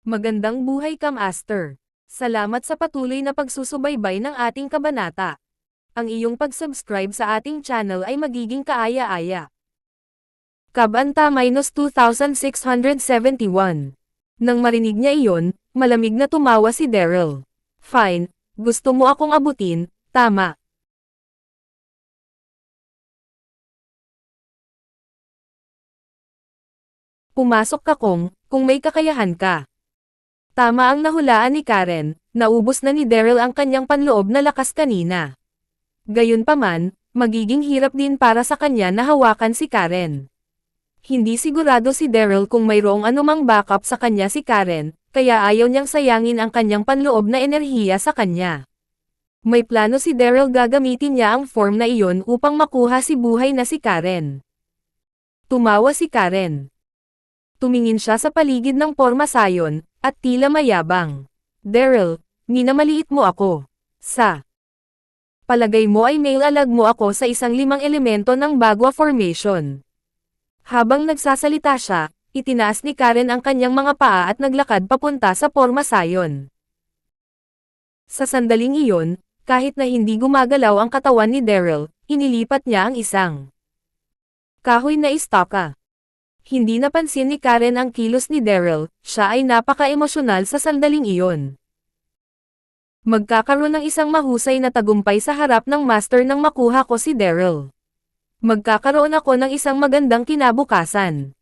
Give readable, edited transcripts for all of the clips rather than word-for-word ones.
Magandang buhay ka, Master. Salamat sa patuloy na pagsusubaybay ng ating kabanata. Ang iyong pag-subscribe sa ating channel ay magiging kaaya-aya. Kabanta-2671. Nang marinig niya iyon, malamig na tumawa si Daryl. Fine, gusto mo akong abutin, tama. Pumasok ka kung may kakayahan ka. Tama ang nahulaan ni Karen, naubos na ni Daryl ang kanyang panloob na lakas kanina. Gayunpaman, magiging hirap din para sa kanya na hawakan si Karen. Hindi sigurado si Daryl kung mayroong anumang backup sa kanya si Karen, kaya ayaw niyang sayangin ang kanyang panloob na enerhiya sa kanya. May plano si Daryl, gagamitin niya ang form na iyon upang makuha si buhay na si Karen. Tumawa si Karen. Tumingin siya sa paligid ng porma sayon, at tila mayabang. Daryl, minamaliit mo ako. Sa palagay mo ay mailalag mo ako sa isang 5 elemento ng Bagua Formation. Habang nagsasalita siya, itinaas ni Karen ang kanyang mga paa at naglakad papunta sa porma sayon. Sa sandaling iyon, kahit na hindi gumagalaw ang katawan ni Daryl, inilipat niya ang isang kahoy na istaka. Hindi napansin ni Karen ang kilos ni Daryl, siya ay napaka-emosyonal sa sandaling iyon. Magkakaroon ng isang mahusay na tagumpay sa harap ng master nang makuha ko si Daryl. Magkakaroon ako ng isang magandang kinabukasan.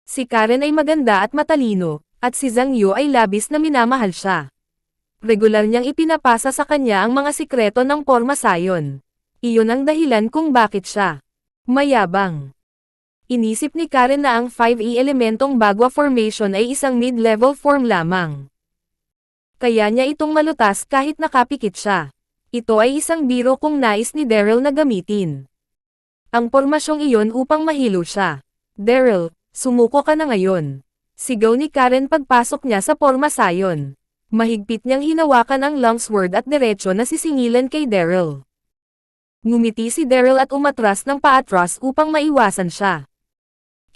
Si Karen ay maganda at matalino, at si Zhang Yu ay labis na minamahal siya. Regular niyang ipinapasa sa kanya ang mga sikreto ng porma sayon. Iyon ang dahilan kung bakit siya mayabang. Inisip ni Karen na ang 5E elementong Bagua Formation ay isang mid-level form lamang. Kaya niya itong malutas kahit nakapikit siya. Ito ay isang biro kung nais ni Daryl na gamitin ang pormasyong iyon upang mahilo siya. Daryl, sumuko ka na ngayon. Sigaw ni Karen pagpasok niya sa porma sayon. Mahigpit niyang hinawakan ang long sword at diretsyo na sisingilan kay Daryl. Ngumiti si Daryl at umatras ng paatras upang maiwasan siya.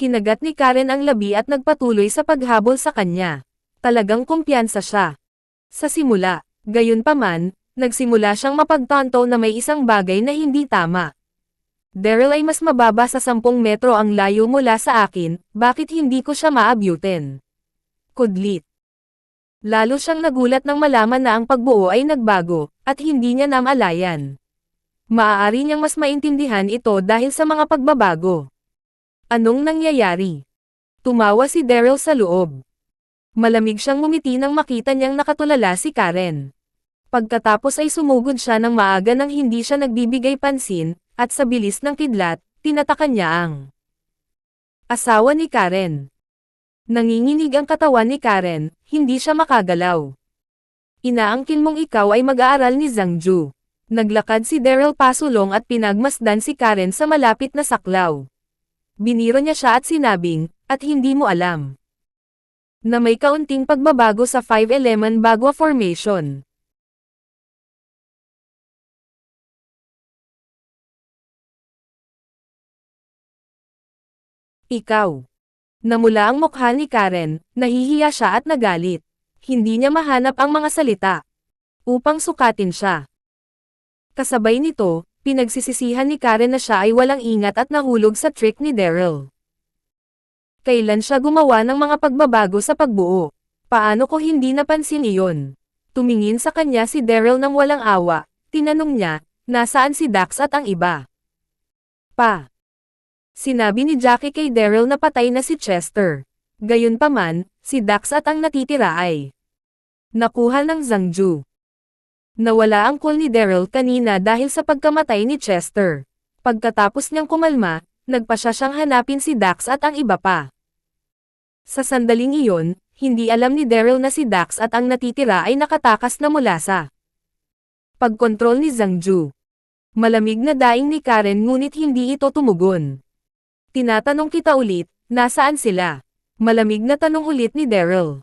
Kinagat ni Karen ang labi at nagpatuloy sa paghabol sa kanya. Talagang kumpiyansa siya. Sa simula, gayunpaman, nagsimula siyang mapagtanto na may isang bagay na hindi tama. Daryl ay mas mababa sa 10 metro ang layo mula sa akin, bakit hindi ko siya maabyutin? Kudlit. Lalo siyang nagulat nang malaman na ang pagbuo ay nagbago, at hindi niya namalayan. Maaari niyang mas maintindihan ito dahil sa mga pagbabago. Anong nangyayari? Tumawa si Daryl sa loob. Malamig siyang ngumiti nang makita niyang nakatulala si Karen. Pagkatapos ay sumugod siya ng maaga nang hindi siya nagbibigay pansin, at sa bilis ng kidlat, tinatakan niya ang asawa ni Karen. Nanginginig ang katawan ni Karen, hindi siya makagalaw. Inaangkin mong ikaw ay mag-aaral ni Zhang Ju. Naglakad si Daryl pasulong at pinagmasdan si Karen sa malapit na saklaw. Biniro niya siya at sinabing, at hindi mo alam na may kaunting pagbabago sa 5-element Bagua Formation. Ikaw. Namula ang mukha ni Karen, nahihiya siya at nagalit. Hindi niya mahanap ang mga salita upang sukatin siya. Kasabay nito, pinagsisisihan ni Karen na siya ay walang ingat at nahulog sa trick ni Daryl. Kailan siya gumawa ng mga pagbabago sa pagbuo? Paano ko hindi napansin iyon? Tumingin sa kanya si Daryl nang walang awa, tinanong niya, nasaan si Dax at ang iba? Sinabi ni Jackie kay Daryl na patay na si Chester. Gayunpaman, si Dax at ang natitira ay nakuha ng Zhang Ju. Nawala ang cool ni Daryl kanina dahil sa pagkamatay ni Chester. Pagkatapos niyang kumalma, nagpasya siyang hanapin si Dax at ang iba pa. Sa sandaling iyon, hindi alam ni Daryl na si Dax at ang natitira ay nakatakas na mula sa pagkontrol ni Zhang Ju. Malamig na daing ni Karen ngunit hindi ito tumugon. Tinatanong kita ulit, nasaan sila? Malamig na tanong ulit ni Daryl.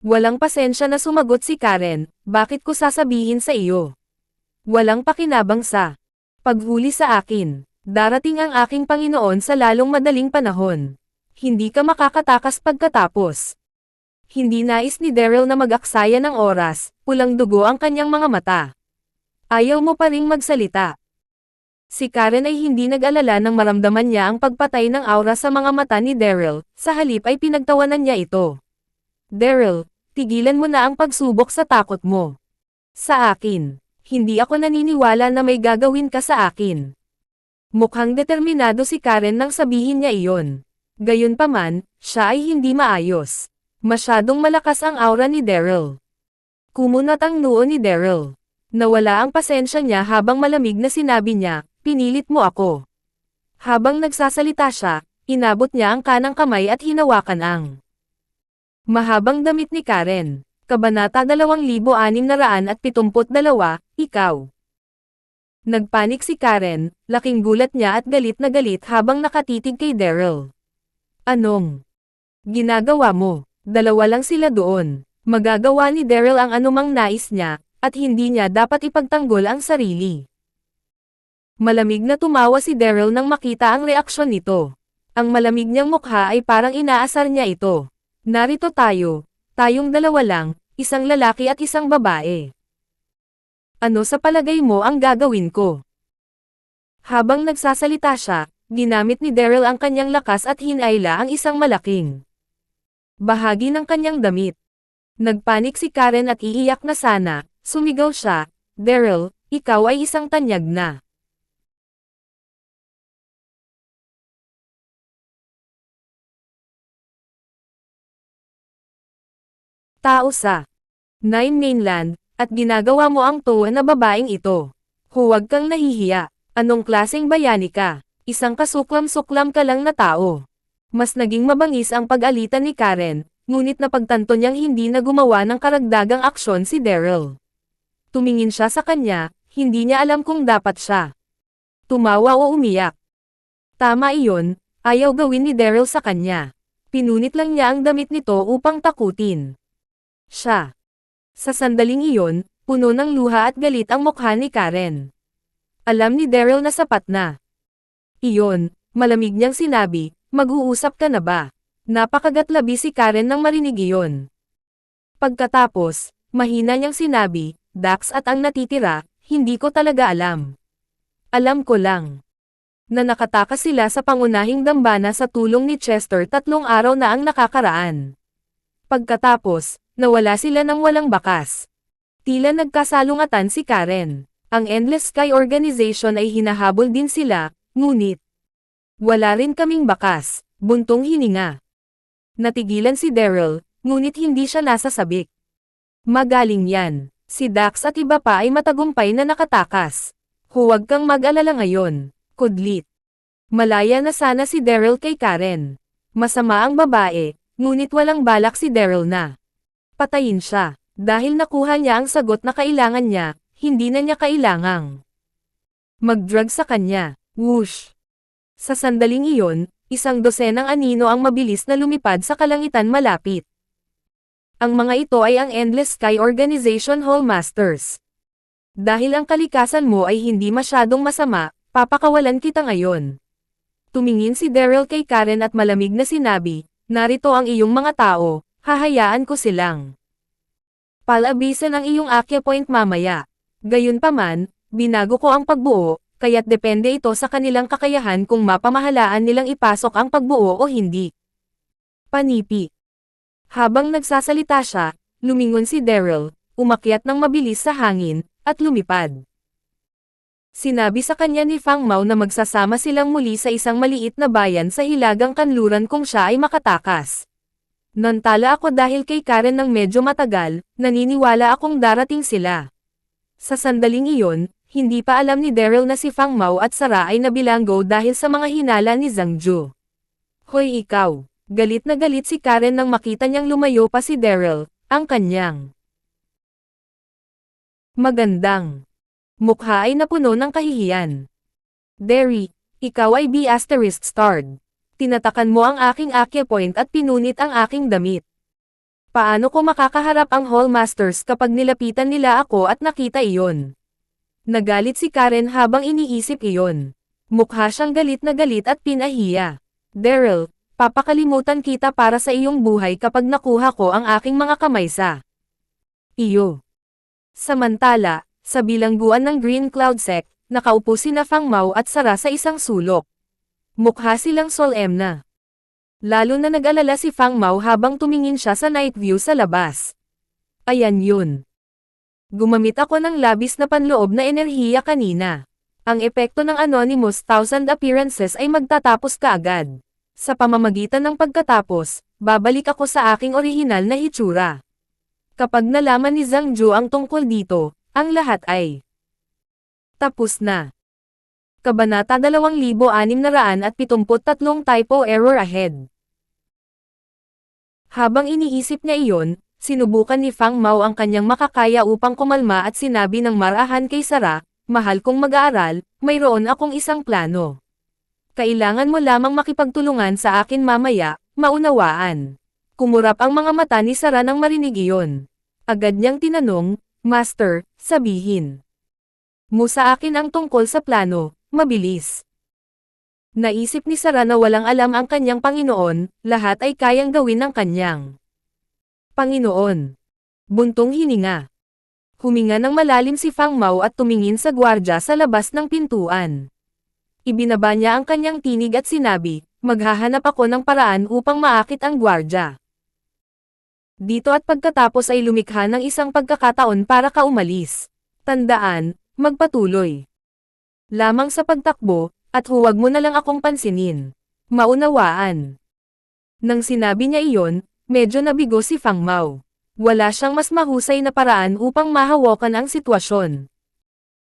Walang pasensya na sumagot si Karen, bakit ko sasabihin sa iyo? Walang pakinabang sa paghuli sa akin. Darating ang aking Panginoon sa lalong madaling panahon. Hindi ka makakatakas pagkatapos. Hindi nais ni Daryl na mag-aksaya ng oras, pulang dugo ang kanyang mga mata. Ayaw mo pa ring magsalita. Si Karen ay hindi nag-alala nang maramdaman niya ang pagpatay ng aura sa mga mata ni Daryl, sa halip ay pinagtawanan niya ito. Daryl, tigilan mo na ang pagsubok sa takot mo. Sa akin, hindi ako naniniwala na may gagawin ka sa akin. Mukhang determinado si Karen nang sabihin niya iyon. Gayunpaman, siya ay hindi maayos. Masyadong malakas ang aura ni Daryl. Kumunat ang noo ni Daryl. Nawala ang pasensya niya habang malamig na sinabi niya, pinilit mo ako. Habang nagsasalita siya, inabot niya ang kanang kamay at hinawakan ang mahabang damit ni Karen. Kabanata 2672, Ikaw. Nagpanik si Karen, laking gulat niya at galit na galit habang nakatitig kay Daryl. Anong ginagawa mo? Dalawa lang sila doon. Magagawa ni Daryl ang anumang nais niya, at hindi niya dapat ipagtanggol ang sarili. Malamig na tumawa si Daryl nang makita ang reaksyon nito. Ang malamig niyang mukha ay parang inaasar niya ito. Narito tayo, tayong dalawa lang, isang lalaki at isang babae. Ano sa palagay mo ang gagawin ko? Habang nagsasalita siya, ginamit ni Daryl ang kanyang lakas at hinayla ang isang malaking bahagi ng kanyang damit. Nagpanik si Karen at iiyak na sana, sumigaw siya, Daryl, ikaw ay isang tanyag na. Tao sa 9 Mainland, at ginagawa mo ang tuwa na babaeng ito. Huwag kang nahihiya. Anong klaseng bayani ka? Isang kasuklam-suklam ka lang na tao. Mas naging mabangis ang pag-alitan ni Karen, ngunit napagtanto niyang hindi na gumawa ng karagdagang aksyon si Daryl. Tumingin siya sa kanya, hindi niya alam kung dapat siya tumawa o umiyak. Tama iyon, ayaw gawin ni Daryl sa kanya. Pinunit lang niya ang damit nito upang takutin siya. Sa sandaling iyon, puno ng luha at galit ang mukha ni Karen. Alam ni Daryl na sapat na. Iyon, malamig niyang sinabi, mag-uusap ka na ba? Napakagatlabi si Karen nang marinig iyon. Pagkatapos, mahina niyang sinabi, Dax at ang natitira, hindi ko talaga alam. Alam ko lang na nakatakas sila sa pangunahing dambana sa tulong ni Chester 3 araw na ang nakakaraan. Pagkatapos, nawala sila ng walang bakas. Tila nagkasalungatan si Karen. Ang Endless Sky Organization ay hinahabol din sila, ngunit wala rin kaming bakas, buntong hininga. Natigilan si Daryl, ngunit hindi siya nasasabik. Magaling yan. Si Dax at iba pa ay matagumpay na nakatakas. Huwag kang mag-alala ngayon, kudlit. Malaya na sana si Daryl kay Karen. Masama ang babae, ngunit walang balak si Daryl na patayin siya. Dahil nakuha niya ang sagot na kailangan niya, hindi na niya kailangang mag-drug sa kanya. Whoosh! Sa sandaling iyon, isang dosenang anino ang mabilis na lumipad sa kalangitan malapit. Ang mga ito ay ang Endless Sky Organization Hallmasters. Dahil ang kalikasan mo ay hindi masyadong masama, papakawalan kita ngayon. Tumingin si Daryl kay Karen at malamig na sinabi, narito ang iyong mga tao, hahayaan ko silang palabisan ang iyong Acupoint mamaya. Gayunpaman, binago ko ang pagbuo, kaya't depende ito sa kanilang kakayahan kung mapamahalaan nilang ipasok ang pagbuo o hindi. Panipi. Habang nagsasalita siya, lumingon si Daryl, umakyat ng mabilis sa hangin, at lumipad. Sinabi sa kanya ni Fang Mao na magsasama silang muli sa isang maliit na bayan sa hilagang kanluran kung siya ay makatakas. Nantala ako dahil kay Karen ng medyo matagal, naniniwala akong darating sila. Sa sandaling iyon, hindi pa alam ni Daryl na si Fang Mao at Sara ay nabilanggo dahil sa mga hinala ni Zhang Ju. Hoy ikaw! Galit na galit si Karen nang makita niyang lumayo pa si Daryl, ang kanyang magandang mukha ay napuno ng kahihiyan. Derry, ikaw ay B***starred. Tinatakan mo ang aking Acupoint at pinunit ang aking damit. Paano ko makakaharap ang Hallmasters kapag nilapitan nila ako at nakita iyon? Nagalit si Karen habang iniisip iyon. Mukha siyang galit na galit at pinahiya. Daryl, Papakalimutan kita para sa iyong buhay kapag nakuha ko ang aking mga kamay sa iyo. Samantala, sa bilangguan ng Green Cloud Sect, nakaupo sina Fang Mao at Sara sa isang sulok. Mukha silang solemna. Lalo na nag-alala si Fang Mao habang tumingin siya sa night view sa labas. Ayan yun. Gumamit ako ng labis na panloob na enerhiya kanina. Ang epekto ng Anonymous 1000 appearances ay magtatapos kaagad. Sa pamamagitan ng pagkatapos, babalik ako sa aking orihinal na hitsura. Kapag nalaman ni Zhang Zhu ang tungkol dito, ang lahat ay tapos na. Kabanata 2673 typo error ahead. Habang iniisip niya iyon, sinubukan ni Fang Mao ang kanyang makakaya upang kumalma at sinabi ng marahan kay Sara, "Mahal kong mag-aaral, mayroon akong isang plano. Kailangan mo lamang makipagtulungan sa akin mamaya, maunawaan." Kumurap ang mga mata ni Sara nang marinig iyon. Agad niyang tinanong, "Master, sabihin mo sa akin ang tungkol sa plano, mabilis." Naisip ni Sara na walang alam ang kanyang Panginoon, lahat ay kayang gawin ng kanyang Panginoon. Buntong hininga. Huminga ng malalim si Fang Mao at tumingin sa gwardya sa labas ng pintuan. Ibinaba niya ang kanyang tinig at sinabi, "Maghahanap ako ng paraan upang maakit ang gwardya dito at pagkatapos ay lumikha ng isang pagkakataon para ka umalis. Tandaan, magpatuloy lamang sa pagtakbo, at huwag mo na lang akong pansinin. Maunawaan." Nang sinabi niya iyon, medyo nabigo si Fang Mao. Wala siyang mas mahusay na paraan upang mahawakan ang sitwasyon.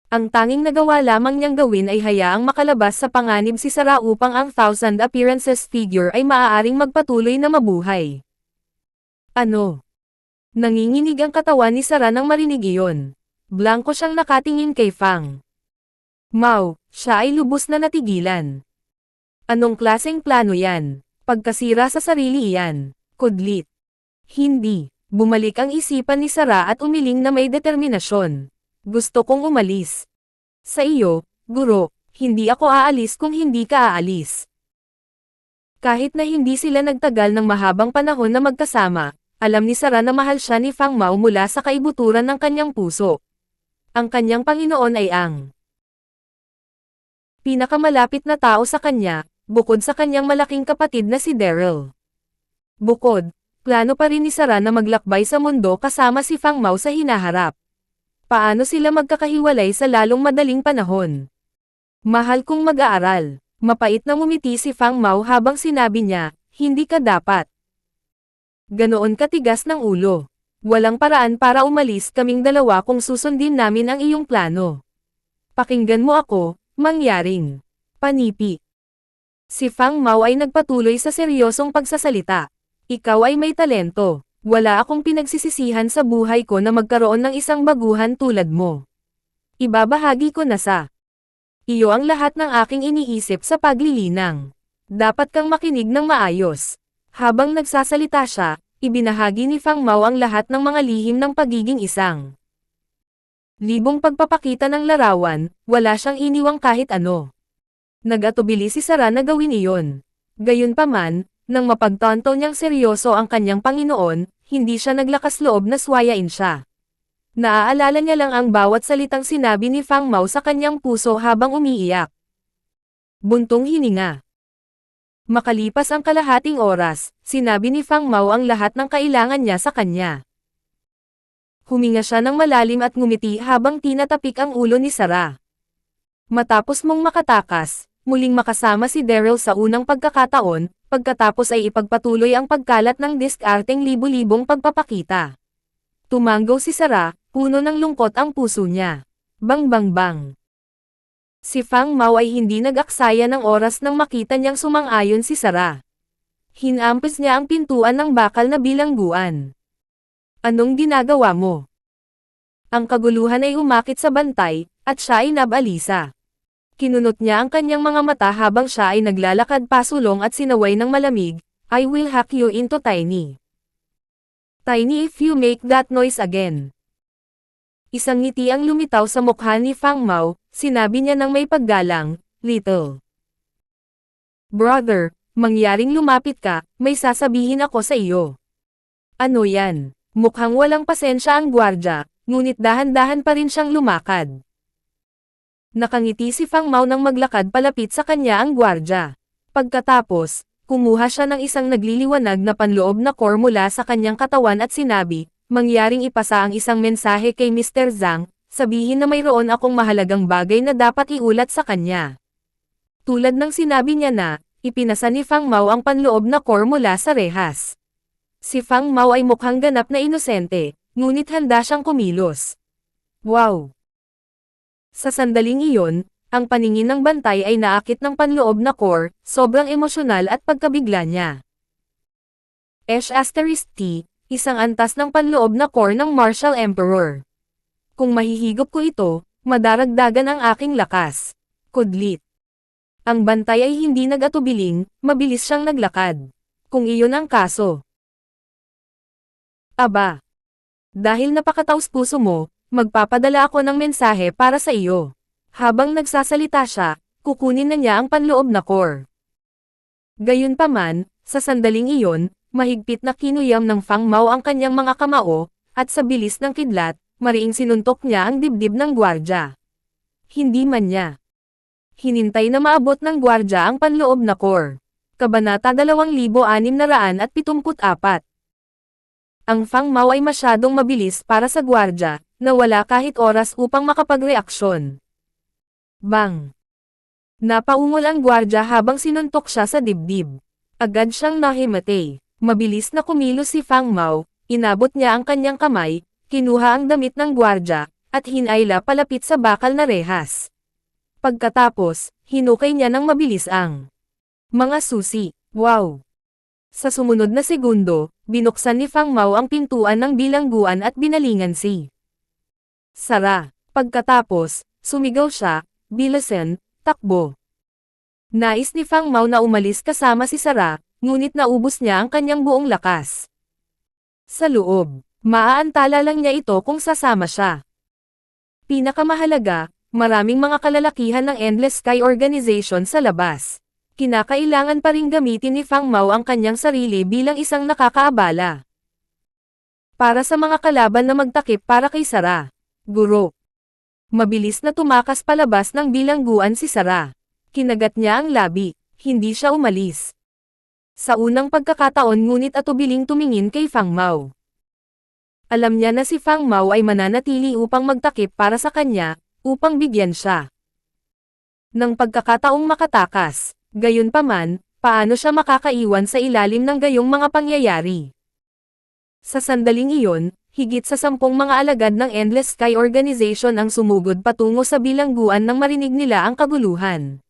Ang tanging nagawa lamang niyang gawin ay hayaang makalabas sa panganib si Sara upang ang 1000 appearances figure ay maaaring magpatuloy na mabuhay. Ano? Nanginginig ang katawan ni Sara nang marinig iyon. Blanko siyang nakatingin kay Fang Mao, siya ay lubos na natigilan. Anong klaseng plano yan? Pagkasira sa sarili iyan. Kudlit. Hindi. Bumalik ang isipan ni Sara at umiling na may determinasyon. Gusto kong umalis. Sa iyo, guro, hindi ako aalis kung hindi ka aalis. Kahit na hindi sila nagtagal ng mahabang panahon na magkasama, alam ni Sara na mahal siya ni Fang Mao mula sa kaibuturan ng kanyang puso. Ang kanyang Panginoon ay ang pinakamalapit na tao sa kanya, bukod sa kanyang malaking kapatid na si Daryl. Bukod, plano pa rin ni Sara na maglakbay sa mundo kasama si Fang Mao sa hinaharap. Paano sila magkakahiwalay sa lalong madaling panahon? Mahal kong mag-aaral. Mapait na ngumiti si Fang Mao habang sinabi niya, "Hindi ka dapat ganoon katigas ng ulo. Walang paraan para umalis kaming dalawa kung susundin namin ang iyong plano. Pakinggan mo ako, mangyaring panipi." Si Fang Mao ay nagpatuloy sa seryosong pagsasalita. "Ikaw ay may talento. Wala akong pinagsisisihan sa buhay ko na magkaroon ng isang baguhan tulad mo. Ibabahagi ko na sa iyo ang lahat ng aking iniisip sa paglilinang. Dapat kang makinig ng maayos." Habang nagsasalita siya, ibinahagi ni Fang Mao ang lahat ng mga lihim ng pagiging isang libong pagpapakita ng larawan, wala siyang iniwang kahit ano. Nag-atubili si Sara na gawin iyon. Gayunpaman, nang mapagtanto niyang seryoso ang kanyang Panginoon, hindi siya naglakas loob na swayain siya. Naaalala niya lang ang bawat salitang sinabi ni Fang Mao sa kanyang puso habang umiiyak. Buntong hininga. Makalipas ang kalahating oras, sinabi ni Fang Mao ang lahat ng kailangan niya sa kanya. Huminga siya ng malalim at ngumiti habang tinatapik ang ulo ni Sara. Matapos mong makatakas, muling makasama si Daryl sa unang pagkakataon, pagkatapos ay ipagpatuloy ang pagkalat ng diskarteng libu-libong pagpapakita. Tumanggaw si Sara, puno ng lungkot ang puso niya. Bang bang bang. Si Fang Mao ay hindi nag-aksaya ng oras nang makita niyang sumang-ayon si Sara. Hinampis niya ang pintuan ng bakal na bilangguan. "Anong ginagawa mo?" Ang kaguluhan ay umakit sa bantay, at siya ay nabalisa. Kinunot niya ang kanyang mga mata habang siya ay naglalakad pasulong at sinaway ng malamig, "I will hack you into tiny. Tiny if you make that noise again." Isang ngiti ang lumitaw sa mukha ni Fang Mao, sinabi niya ng may paggalang, "Little brother, mangyaring lumapit ka, may sasabihin ako sa iyo. Ano yan? Mukhang walang pasensya ang gwardya, ngunit dahan-dahan pa rin siyang lumakad. Nakangiti si Fang Mao nang maglakad palapit sa kanya ang gwardya. Pagkatapos, kumuha siya ng isang nagliliwanag na panloob na core mula sa kanyang katawan at sinabi, mangyaring ipasa ang isang mensahe kay Mr. Zhang, sabihin na mayroon akong mahalagang bagay na dapat iulat sa kanya. Tulad ng sinabi niya na, ipinasa ni Fang Mao ang panloob na core mula sa rehas. Si Fang Mao ay mukhang ganap na inosente, ngunit handa siyang kumilos. Wow! Sa sandaling iyon, ang paningin ng bantay ay naakit ng panloob na core, sobrang emosyonal at pagkabigla niya. *T, isang antas ng panloob na core ng Martial Emperor. Kung mahihigop ko ito, madaragdagan ang aking lakas. Kudlit. Ang bantay ay hindi nag-atubiling, mabilis siyang naglakad. Kung iyon ang kaso. Aba. Dahil napakataos puso mo, magpapadala ako ng mensahe para sa iyo. Habang nagsasalita siya, kukunin na niya ang panloob na core. Gayunpaman, sa sandaling iyon, mahigpit na kinuyam ng Fang Mao ang kanyang mga kamao, at sa bilis ng kidlat, mariing sinuntok niya ang dibdib ng gwardya. Hindi man niya hinintay na maabot ng gwardya ang panloob na core. Kabanata 2674. Ang Fang Mao ay masyadong mabilis para sa gwardya, na wala kahit oras upang makapagreaksyon. Bang! Napaungol ang gwardya habang sinuntok siya sa dibdib. Agad siyang nahimatay. Mabilis na kumilos si Fang Mao, inabot niya ang kanyang kamay, kinuha ang damit ng gwardya, at hinayla palapit sa bakal na rehas. Pagkatapos, hinukay niya ng mabilis ang mga susi. Wow! Sa sumunod na segundo, binuksan ni Fang Mao ang pintuan ng bilangguan at binalingan si Sara. Pagkatapos, sumigaw siya, bilisan, takbo. Nais ni Fang Mao na umalis kasama si Sara, ngunit naubos niya ang kanyang buong lakas. Sa loob, maaantala lang niya ito kung sasama siya. Pinakamahalaga, maraming mga kalalakihan ng Endless Sky Organization sa labas. Kinakailangan pa ring gamitin ni Fang Mao ang kanyang sarili bilang isang nakakaabala. Para sa mga kalaban na magtakip para kay Sara. Guro. Mabilis na tumakas palabas ng bilangguan si Sara. Kinagat niya ang labi, hindi siya umalis. Sa unang pagkakataon ngunit atubiling tumingin kay Fang Mao. Alam niya na si Fang Mao ay mananatili upang magtakip para sa kanya, upang bigyan siya ng pagkakataong makatakas. Gayunpaman, paano siya makakaiwan sa ilalim ng gayong mga pangyayari? Sa sandaling iyon, higit sa 10 mga alagad ng Endless Sky Organization ang sumugod patungo sa bilangguan nang marinig nila ang kaguluhan.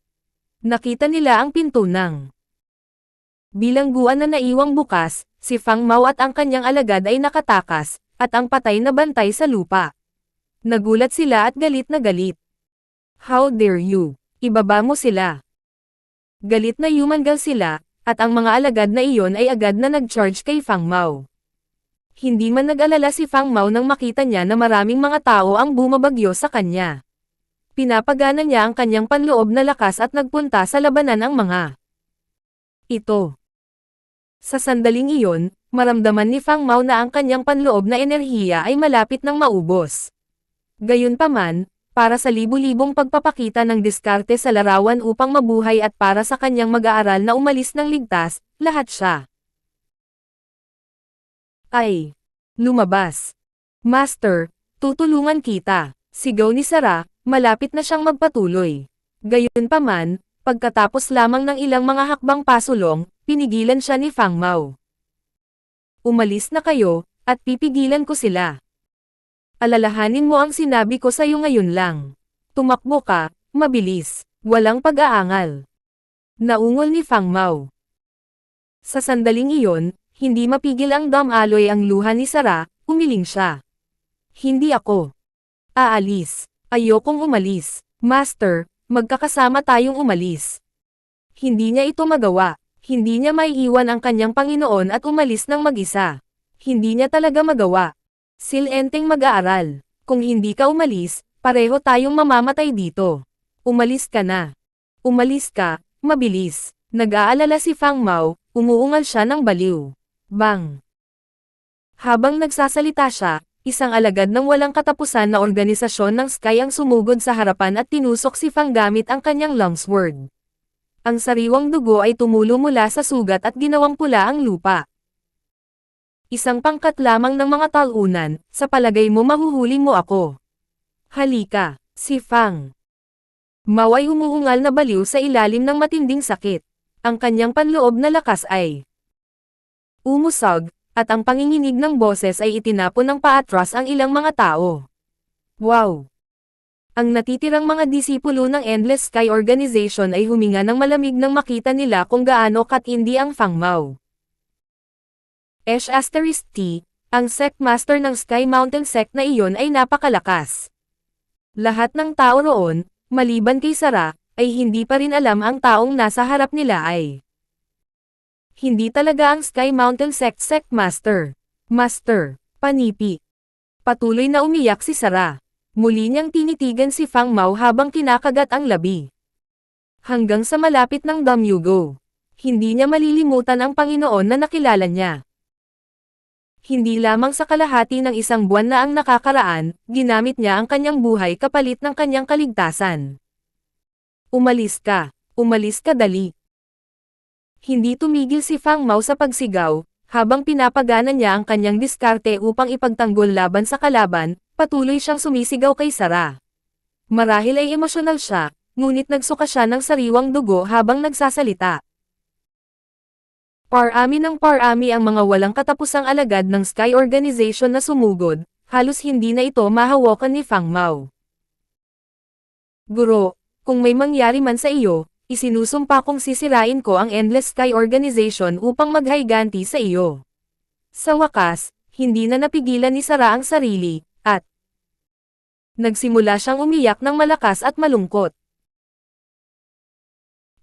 Nakita nila ang pinto ng bilangguan na naiwang bukas, si Fang Mao at ang kanyang alagad ay nakatakas, at ang patay na bantay sa lupa. Nagulat sila at galit na galit. How dare you? Ibaba mo sila. Galit na yumangal sila, at ang mga alagad na iyon ay agad na nag-charge kay Fang Mao. Hindi man nag-alala si Fang Mao nang makita niya na maraming mga tao ang bumabagyo sa kanya. Pinapagana niya ang kanyang panloob na lakas at nagpunta sa labanan ang mga ito. Sa sandaling iyon, maramdaman ni Fang Mao na ang kanyang panloob na enerhiya ay malapit nang maubos. Gayunpaman, para sa libu-libong pagpapakita ng diskarte sa larawan upang mabuhay at para sa kanyang mag-aaral na umalis ng ligtas, lahat siya ay lumabas. Master, tutulungan kita, sigaw ni Sara, malapit na siyang magpatuloy. Gayunpaman, pagkatapos lamang ng ilang mga hakbang pasulong, pinigilan siya ni Fang Mao. Umalis na kayo, at pipigilan ko sila. Alalahanin mo ang sinabi ko sa iyo ngayon lang. Tumakbo ka, mabilis, walang pag-aangal. Naungol ni Fang Mao. Sa sandaling iyon, hindi mapigil ang damaloy ang luha ni Sara, umiling siya. Hindi ako aalis. Ayokong umalis. Master, magkakasama tayong umalis. Hindi niya ito magawa. Hindi niya maiiwan ang kanyang Panginoon at umalis ng mag-isa. Hindi niya talaga magawa. Silenteng mag-aaral. Kung hindi ka umalis, pareho tayong mamamatay dito. Umalis ka na. Umalis ka, mabilis. Nag-aalala si Fang Mao, umuungal siya ng baliw. Bang! Habang nagsasalita siya, isang alagad ng walang katapusan na organisasyon ng Sky ang sumugod sa harapan at tinusok si Fang gamit ang kanyang longsword. Ang sariwang dugo ay tumulo mula sa sugat at ginawang pula ang lupa. Isang pangkat lamang ng mga talunan, sa palagay mo mahuhuli mo ako. Halika, si Fang Mao ay umuungal na baliw sa ilalim ng matinding sakit. Ang kanyang panloob na lakas ay umusog, at ang panginginig ng boses ay itinapon ng paatras ang ilang mga tao. Wow! Ang natitirang mga disipulo ng Endless Sky Organization ay huminga ng malamig nang makita nila kung gaano katindi ang Fang Mao. *T, ang sect master ng Sky Mountain sect na iyon ay napakalakas. Lahat ng tao roon, maliban kay Sarah, ay hindi pa rin alam ang taong nasa harap nila ay hindi talaga ang Sky Mountain sect master. Master, panipi. Patuloy na umiyak si Sarah. Muli niyang tinitigan si Fang Mao habang kinakagat ang labi. Hanggang sa malapit ng Damyugo. Hindi niya malilimutan ang Panginoon na nakilala niya. Hindi lamang sa kalahati ng isang buwan na ang nakakaraan, ginamit niya ang kanyang buhay kapalit ng kanyang kaligtasan. Umalis ka dali. Hindi tumigil si Fang Mao sa pagsigaw, habang pinapagana niya ang kanyang diskarte upang ipagtanggol laban sa kalaban, patuloy siyang sumisigaw kay Sarah. Marahil ay emosyonal siya, ngunit nagsuka siya ng sariwang dugo habang nagsasalita. Parami ng parami ang mga walang katapusang alagad ng Sky Organization na sumugod, halos hindi na ito mahawakan ni Fang Mao. Guro, kung may mangyari man sa iyo, isinusumpa kong sisirain ko ang Endless Sky Organization upang maghayganti sa iyo. Sa wakas, hindi na napigilan ni Sarah ang sarili, at nagsimula siyang umiyak ng malakas at malungkot.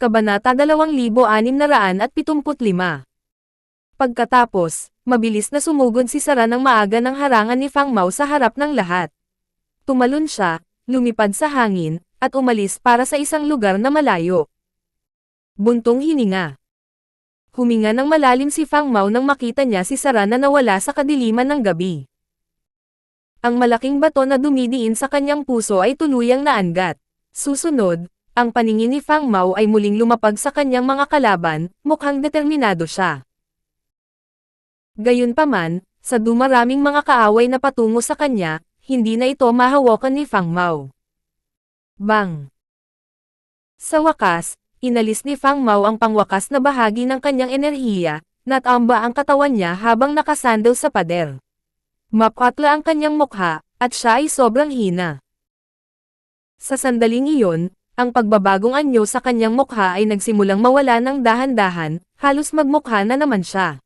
Kabanata 2675. Pagkatapos, mabilis na sumugod si Sarah ng maaga ng harangan ni Fang Mao sa harap ng lahat. Tumalon siya, lumipad sa hangin, at umalis para sa isang lugar na malayo. Buntong hininga. Huminga ng malalim si Fang Mao nang makita niya si Sarah na nawala sa kadiliman ng gabi. Ang malaking bato na dumidiin sa kanyang puso ay tuluyang naangat. Susunod, ang paningin ni Fang Mao ay muling lumapag sa kanyang mga kalaban, mukhang determinado siya. Gayunpaman, sa dumaraming mga kaaway na patungo sa kanya, hindi na ito mahawakan ni Fang Mao. Bang! Sa wakas, inalis ni Fang Mao ang pangwakas na bahagi ng kanyang enerhiya, natamba ang katawan niya habang nakasandal sa pader. Mapatla ang kanyang mukha, at siya ay sobrang hina. Sa sandaling iyon, ang pagbabagong anyo sa kanyang mukha ay nagsimulang mawala ng dahan-dahan, halos magmukha na naman siya.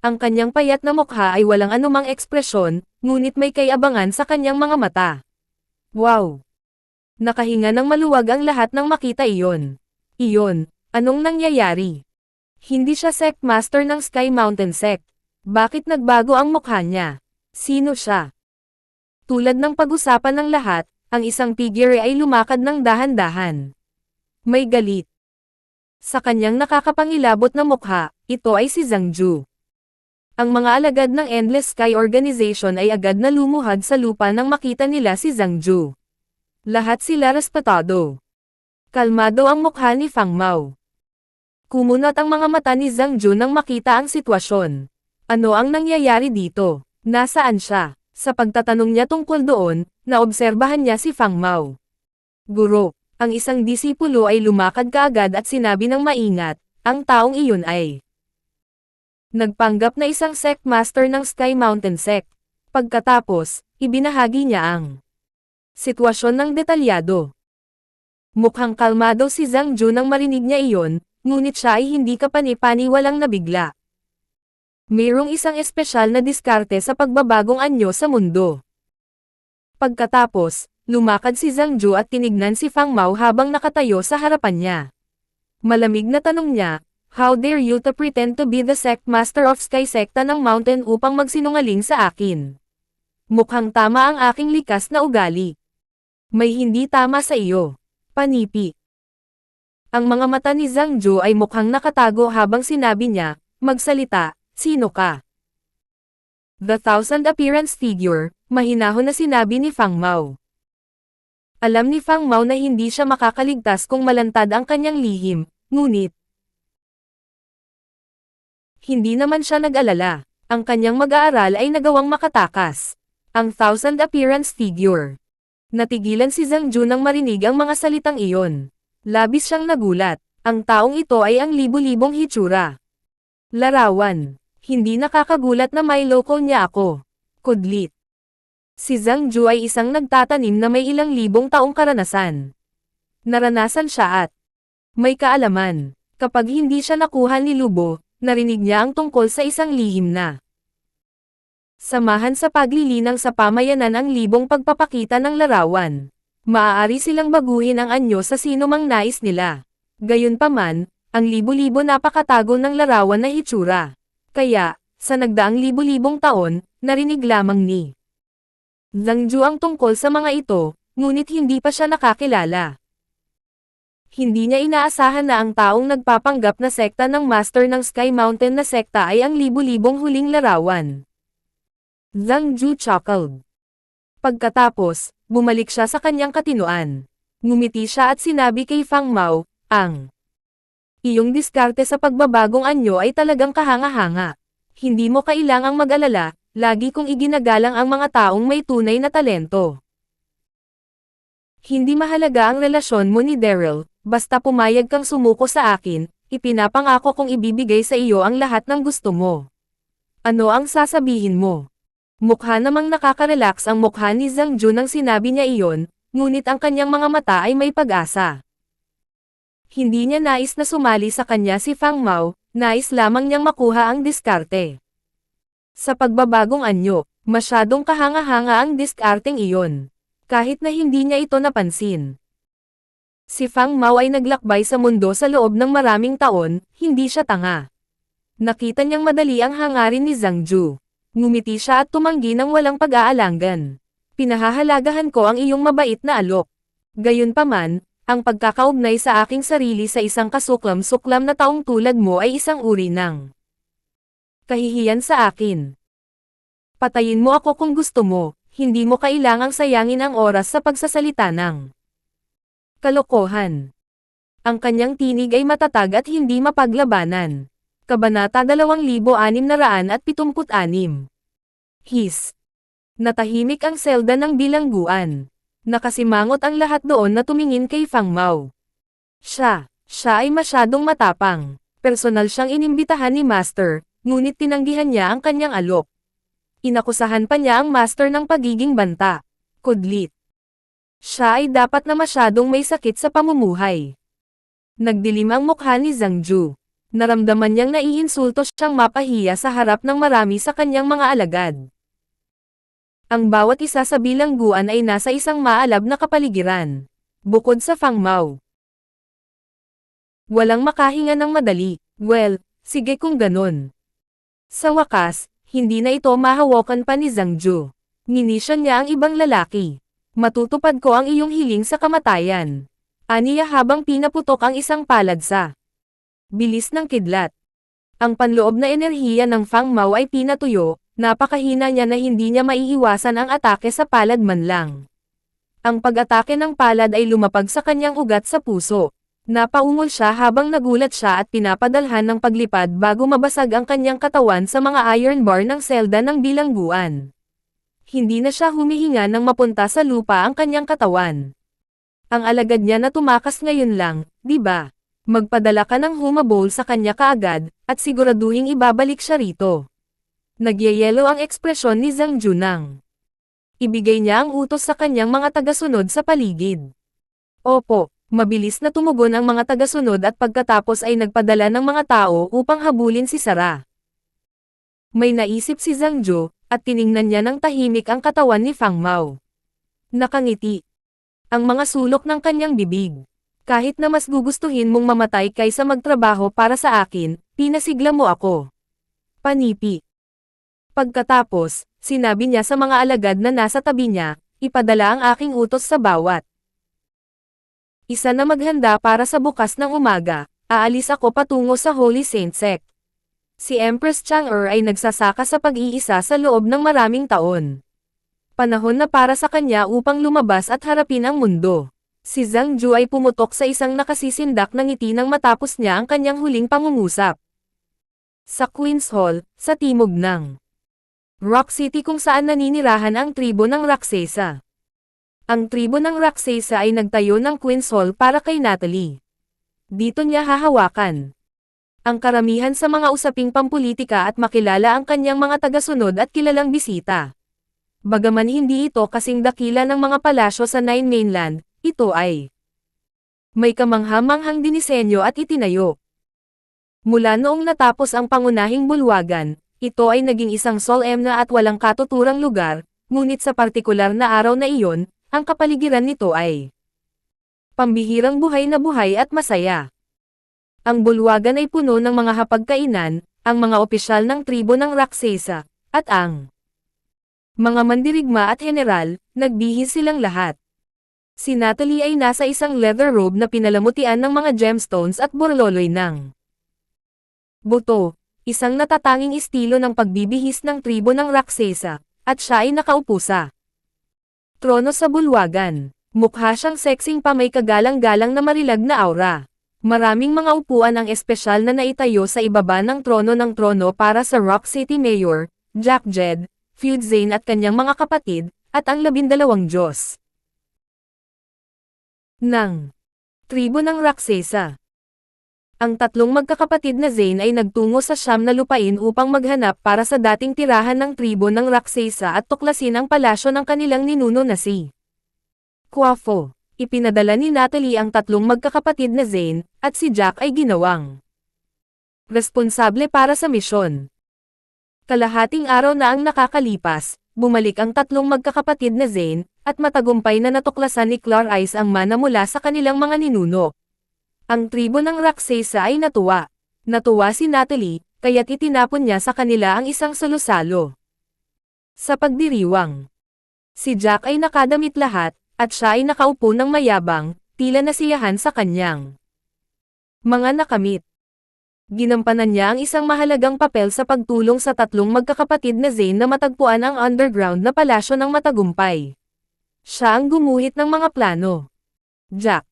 Ang kanyang payat na mukha ay walang anumang ekspresyon, ngunit may kayabangan sa kanyang mga mata. Wow! Nakahinga ng maluwag ang lahat nang makita iyon. Iyon, anong nangyayari? Hindi siya sect master ng Sky Mountain Sect. Bakit nagbago ang mukha niya? Sino siya? Tulad ng pag-usapan ng lahat, ang isang figure ay lumakad ng dahan-dahan. May galit. Sa kanyang nakakapangilabot na mukha, ito ay si Zhang Ju. Ang mga alagad ng Endless Sky Organization ay agad na lumuhad sa lupa nang makita nila si Zhang Ju. Lahat sila respetado. Kalmado ang mukha ni Fang Mao. Kumunot ang mga mata ni Zhang Ju nang makita ang sitwasyon. Ano ang nangyayari dito? Nasaan siya? Sa pagtatanong niya tungkol doon, naobserbahan niya si Fang Mao. Guro, ang isang disipulo ay lumakad kaagad at sinabi ng maingat, ang taong iyon ay nagpanggap na isang sect master ng Sky Mountain Sect. Pagkatapos, ibinahagi niya ang sitwasyon ng detalyado. Mukhang kalmado si Zhang Ju nang marinig niya iyon, ngunit siya ay hindi kapani-paniwalang nabigla. Mayroong isang espesyal na diskarte sa pagbabagong anyo sa mundo. Pagkatapos, lumakad si Zhang Ju at tinignan si Fang Mao habang nakatayo sa harapan niya. Malamig na tanong niya, how dare you to pretend to be the sect master of Sky Sekta ng Mountain upang magsinungaling sa akin? Mukhang tama ang aking likas na ugali. May hindi tama sa iyo. Panipi. Ang mga mata ni Zhang Ju ay mukhang nakatago habang sinabi niya, magsalita, sino ka? The Thousand Appearance Figure, mahinahon na sinabi ni Fang Mao. Alam ni Fang Mao na hindi siya makakaligtas kung malantad ang kanyang lihim, ngunit hindi naman siya nag-alala. Ang kanyang mag-aaral ay nagawang makatakas. Ang Thousand Appearance Figure. Natigilan si Zhang Ju nang marinig ang mga salitang iyon. Labis siyang nagulat. Ang taong ito ay ang libu-libong hitsura. Larawan. Hindi nakakagulat na may loko niya ako. Kudlit. Si Zhang Ju ay isang nagtatanim na may ilang libong taong karanasan. Naranasan siya at may kaalaman. Kapag hindi siya nakuha ni Lubo, narinig niya ang tungkol sa isang lihim na samahan sa paglilinang sa pamayanan ang libong pagpapakita ng larawan. Maaari silang baguhin ang anyo sa sino mang nais nila. Gayunpaman, ang libu-libo napakatago ng larawan na hitsura. Kaya, sa nagdaang libu-libong taon, narinig lamang ni Zhang Ju ang tungkol sa mga ito, ngunit hindi pa siya nakakilala. Hindi niya inaasahan na ang taong nagpapanggap na sekta ng Master ng Sky Mountain na sekta ay ang libu-libong huling larawan. Zhang Ju chuckled. Pagkatapos, bumalik siya sa kanyang katinoan. Ngumiti siya at sinabi kay Fang Mao, ang iyong diskarte sa pagbabagong anyo ay talagang kahanga-hanga. Hindi mo kailangang mag-alala, lagi kong iginagalang ang mga taong may tunay na talento. Hindi mahalaga ang relasyon mo ni Daryl, basta pumayag kang sumuko sa akin, ipinapangako kong ibibigay sa iyo ang lahat ng gusto mo. Ano ang sasabihin mo? Mukha namang nakaka-relax ang mukha ni Zhang Ju nang sinabi niya iyon, ngunit ang kanyang mga mata ay may pag-asa. Hindi niya nais na sumali sa kanya si Fang Mao, nais lamang niyang makuha ang diskarte. Sa pagbabagong anyo, masyadong kahanga-hanga ang diskarteng iyon. Kahit na hindi niya ito napansin. Si Fang Mao ay naglakbay sa mundo sa loob ng maraming taon, hindi siya tanga. Nakita niyang madali ang hangarin ni Zhang Ju. Ngumiti siya at tumanggi ng walang pag-aalangan. Pinahahalagahan ko ang iyong mabait na alok. Gayunpaman, ang pagkakaugnay sa aking sarili sa isang kasuklam-suklam na taong tulad mo ay isang uri ng kahihiyan sa akin. Patayin mo ako kung gusto mo, hindi mo kailangang sayangin ang oras sa pagsasalita ng kalokohan. Ang kanyang tinig ay matatag at hindi mapaglabanan. Kabanata 2676. His. Natahimik ang selda ng bilangguan. Nakasimangot ang lahat doon na tumingin kay Fang Mao. Siya ay masyadong matapang. Personal siyang inimbitahan ni Master, ngunit tinanggihan niya ang kanyang alok. Inakusahan pa niya ang Master ng pagiging banta. Kudlit. Siya ay dapat na masyadong may sakit sa pamumuhay. Nagdilim ang mukha ni Zhang Ju. Naramdaman niyang naiinsulto siyang mapahiya sa harap ng marami sa kanyang mga alagad. Ang bawat isa sa bilangguan ay nasa isang maalab na kapaligiran. Bukod sa Fang Mao. Walang makahinga ng madali. Well, sige kung ganon. Sa wakas, hindi na ito mahawakan pa ni Zhang Ju. Nginisyon niya ang ibang lalaki. Matutupad ko ang iyong hiling sa kamatayan. Aniya habang pinaputok ang isang palad sa bilis ng kidlat. Ang panloob na enerhiya ng Fang Mao ay pinatuyo, napakahina niya na hindi niya maiiwasan ang atake sa palad man lang. Ang pag-atake ng palad ay lumapag sa kanyang ugat sa puso. Napaungol siya habang nagulat siya at pinapadalhan ng paglipad bago mabasag ang kanyang katawan sa mga iron bar ng selda ng bilangguan. Hindi na siya humihinga nang mapunta sa lupa ang kanyang katawan. Ang alagad niya na tumakas ngayon lang, di ba? Magpadala ka ng humabol sa kanya kaagad, at siguraduhing ibabalik siya rito. Nagyayelo ang ekspresyon ni Zhang Ju nang ibigay niya ang utos sa kanyang mga tagasunod sa paligid. Opo, mabilis na tumugon ang mga tagasunod at pagkatapos ay nagpadala ng mga tao upang habulin si Sarah. May naisip si Zhang Ju, at tiningnan niya ng tahimik ang katawan ni Fang Mao. Nakangiti ang mga sulok ng kanyang bibig. Kahit na mas gugustuhin mong mamatay kaysa magtrabaho para sa akin, pinasigla mo ako. Panipi. Pagkatapos, sinabi niya sa mga alagad na nasa tabi niya, ipadala ang aking utos sa bawat Isa na maghanda para sa bukas ng umaga, aalis ako patungo sa Holy Saint Sect. Si Empress Chang'er ay nagsasaka sa pag-iisa sa loob ng maraming taon. Panahon na para sa kanya upang lumabas at harapin ang mundo. Si Zhang Ju ay pumutok sa isang nakasisindak na ngiti nang matapos niya ang kanyang huling pangungusap. Sa Queen's Hall, sa timog ng Rock City kung saan naninirahan ang tribo ng Rakshasa. Ang tribo ng Rakshasa ay nagtayo ng Queen's Hall para kay Natalie. Dito niya hahawakan ang karamihan sa mga usaping pampulitika at makilala ang kanyang mga tagasunod at kilalang bisita. Bagaman hindi ito kasing dakila ng mga palasyo sa Nine Mainland, ito ay may kamangha-manghang dinisenyo at itinayo. Mula noong natapos ang pangunahing bulwagan, ito ay naging isang solemn at walang katuturang lugar, ngunit sa partikular na araw na iyon, ang kapaligiran nito ay pambihirang buhay at masaya. Ang bulwagan ay puno ng mga hapagkainan, ang mga opisyal ng tribo ng Rakshasa, at ang mga mandirigma at general, nagbihis silang lahat. Si Natalie ay nasa isang leather robe na pinalamutian ng mga gemstones at borloloy ng buto, isang natatanging estilo ng pagbibihis ng tribo ng Rakshasa, at siya ay nakaupo sa trono sa bulwagan. Mukha siyang sexing pa may kagalang-galang na marilag na aura. Maraming mga upuan ang espesyal na naitayo sa ibaba ng trono para sa Rock City Mayor, Jack Jed, Feud Zane at kanyang mga kapatid, at ang 12 Diyos ng tribo ng Rakshasa. Ang tatlong magkakapatid na Zane ay nagtungo sa Siyam na lupain upang maghanap para sa dating tirahan ng tribo ng Rakshasa at tuklasin ang palasyo ng kanilang ninuno na si Quaffo. Ipinadala ni Natalie ang tatlong magkakapatid na Zane, at si Jack ay ginawang responsable para sa misyon. Kalahating araw na ang nakakalipas, bumalik ang tatlong magkakapatid na Zane, at matagumpay na natuklasan ni Clark Ice ang mana mula sa kanilang mga ninuno. Ang tribo ng Rakshasa ay natuwa. Natuwa si Natalie, kaya't itinapon niya sa kanila ang isang salo-salo. Sa pagdiriwang, si Jack ay nakadamit lahat, at siya ay nakaupo ng mayabang, tila nasiyahan sa kanyang mga nakamit. Ginampanan niya ang isang mahalagang papel sa pagtulong sa tatlong magkakapatid na Zane na matagpuan ang underground na palasyo ng matagumpay. Siya ang gumuhit ng mga plano. Jack.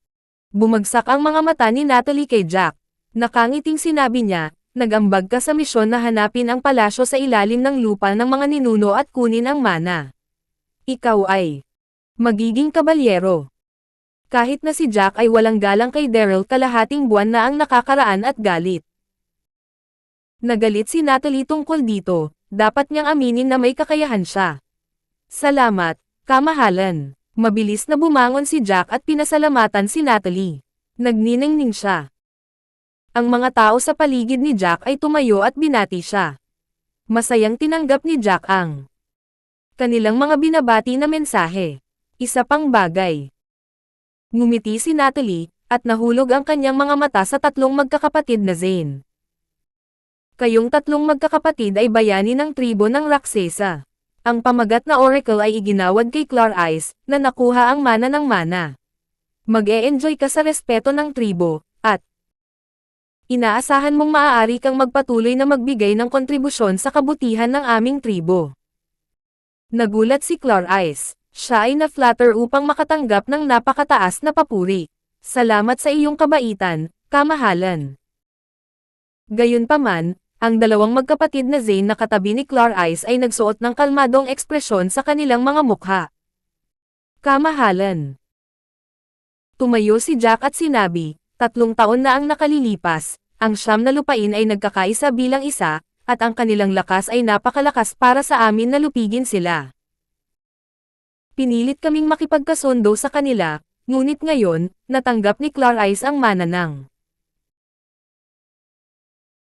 Bumagsak ang mga mata ni Natalie kay Jack. Nakangiting sinabi niya, nag-ambag ka sa misyon na hanapin ang palasyo sa ilalim ng lupa ng mga ninuno at kunin ang mana. Ikaw ay magiging kabalyero. Kahit na si Jack ay walang galang kay Daryl, kalahating buwan na ang nakakaraan at galit. Nagalit si Natalie tungkol dito, dapat niyang aminin na may kakayahan siya. Salamat, kamahalan. Mabilis na bumangon si Jack at pinasalamatan si Natalie. Nagniningning siya. Ang mga tao sa paligid ni Jack ay tumayo at binati siya. Masayang tinanggap ni Jack ang kanilang mga binabati na mensahe. Isa pang bagay. Ngumiti si Natalie, at nahulog ang kanyang mga mata sa tatlong magkakapatid na Zane. Kayong tatlong magkakapatid ay bayani ng tribo ng Rakshasa. Ang pamagat na oracle ay iginawad kay Clark Ice, na nakuha ang mana ng mana. Mag-e-enjoy ka sa respeto ng tribo, at inaasahan mong maaari kang magpatuloy na magbigay ng kontribusyon sa kabutihan ng aming tribo. Nagulat si Clark Ice. Siya ay na-flatter upang makatanggap ng napakataas na papuri. Salamat sa iyong kabaitan, kamahalan. Gayunpaman, ang dalawang magkapatid na Zane na katabi ni Clark Ice ay nagsuot ng kalmadong ekspresyon sa kanilang mga mukha. Kamahalan. Tumayo si Jack at sinabi, 3 taon na ang nakalilipas, ang Siyam na lupain ay nagkakaisa bilang isa, at ang kanilang lakas ay napakalakas para sa amin na lupigin sila. Pinilit kaming makipagkasundo sa kanila, ngunit ngayon, natanggap ni Clark Ice ang mana ng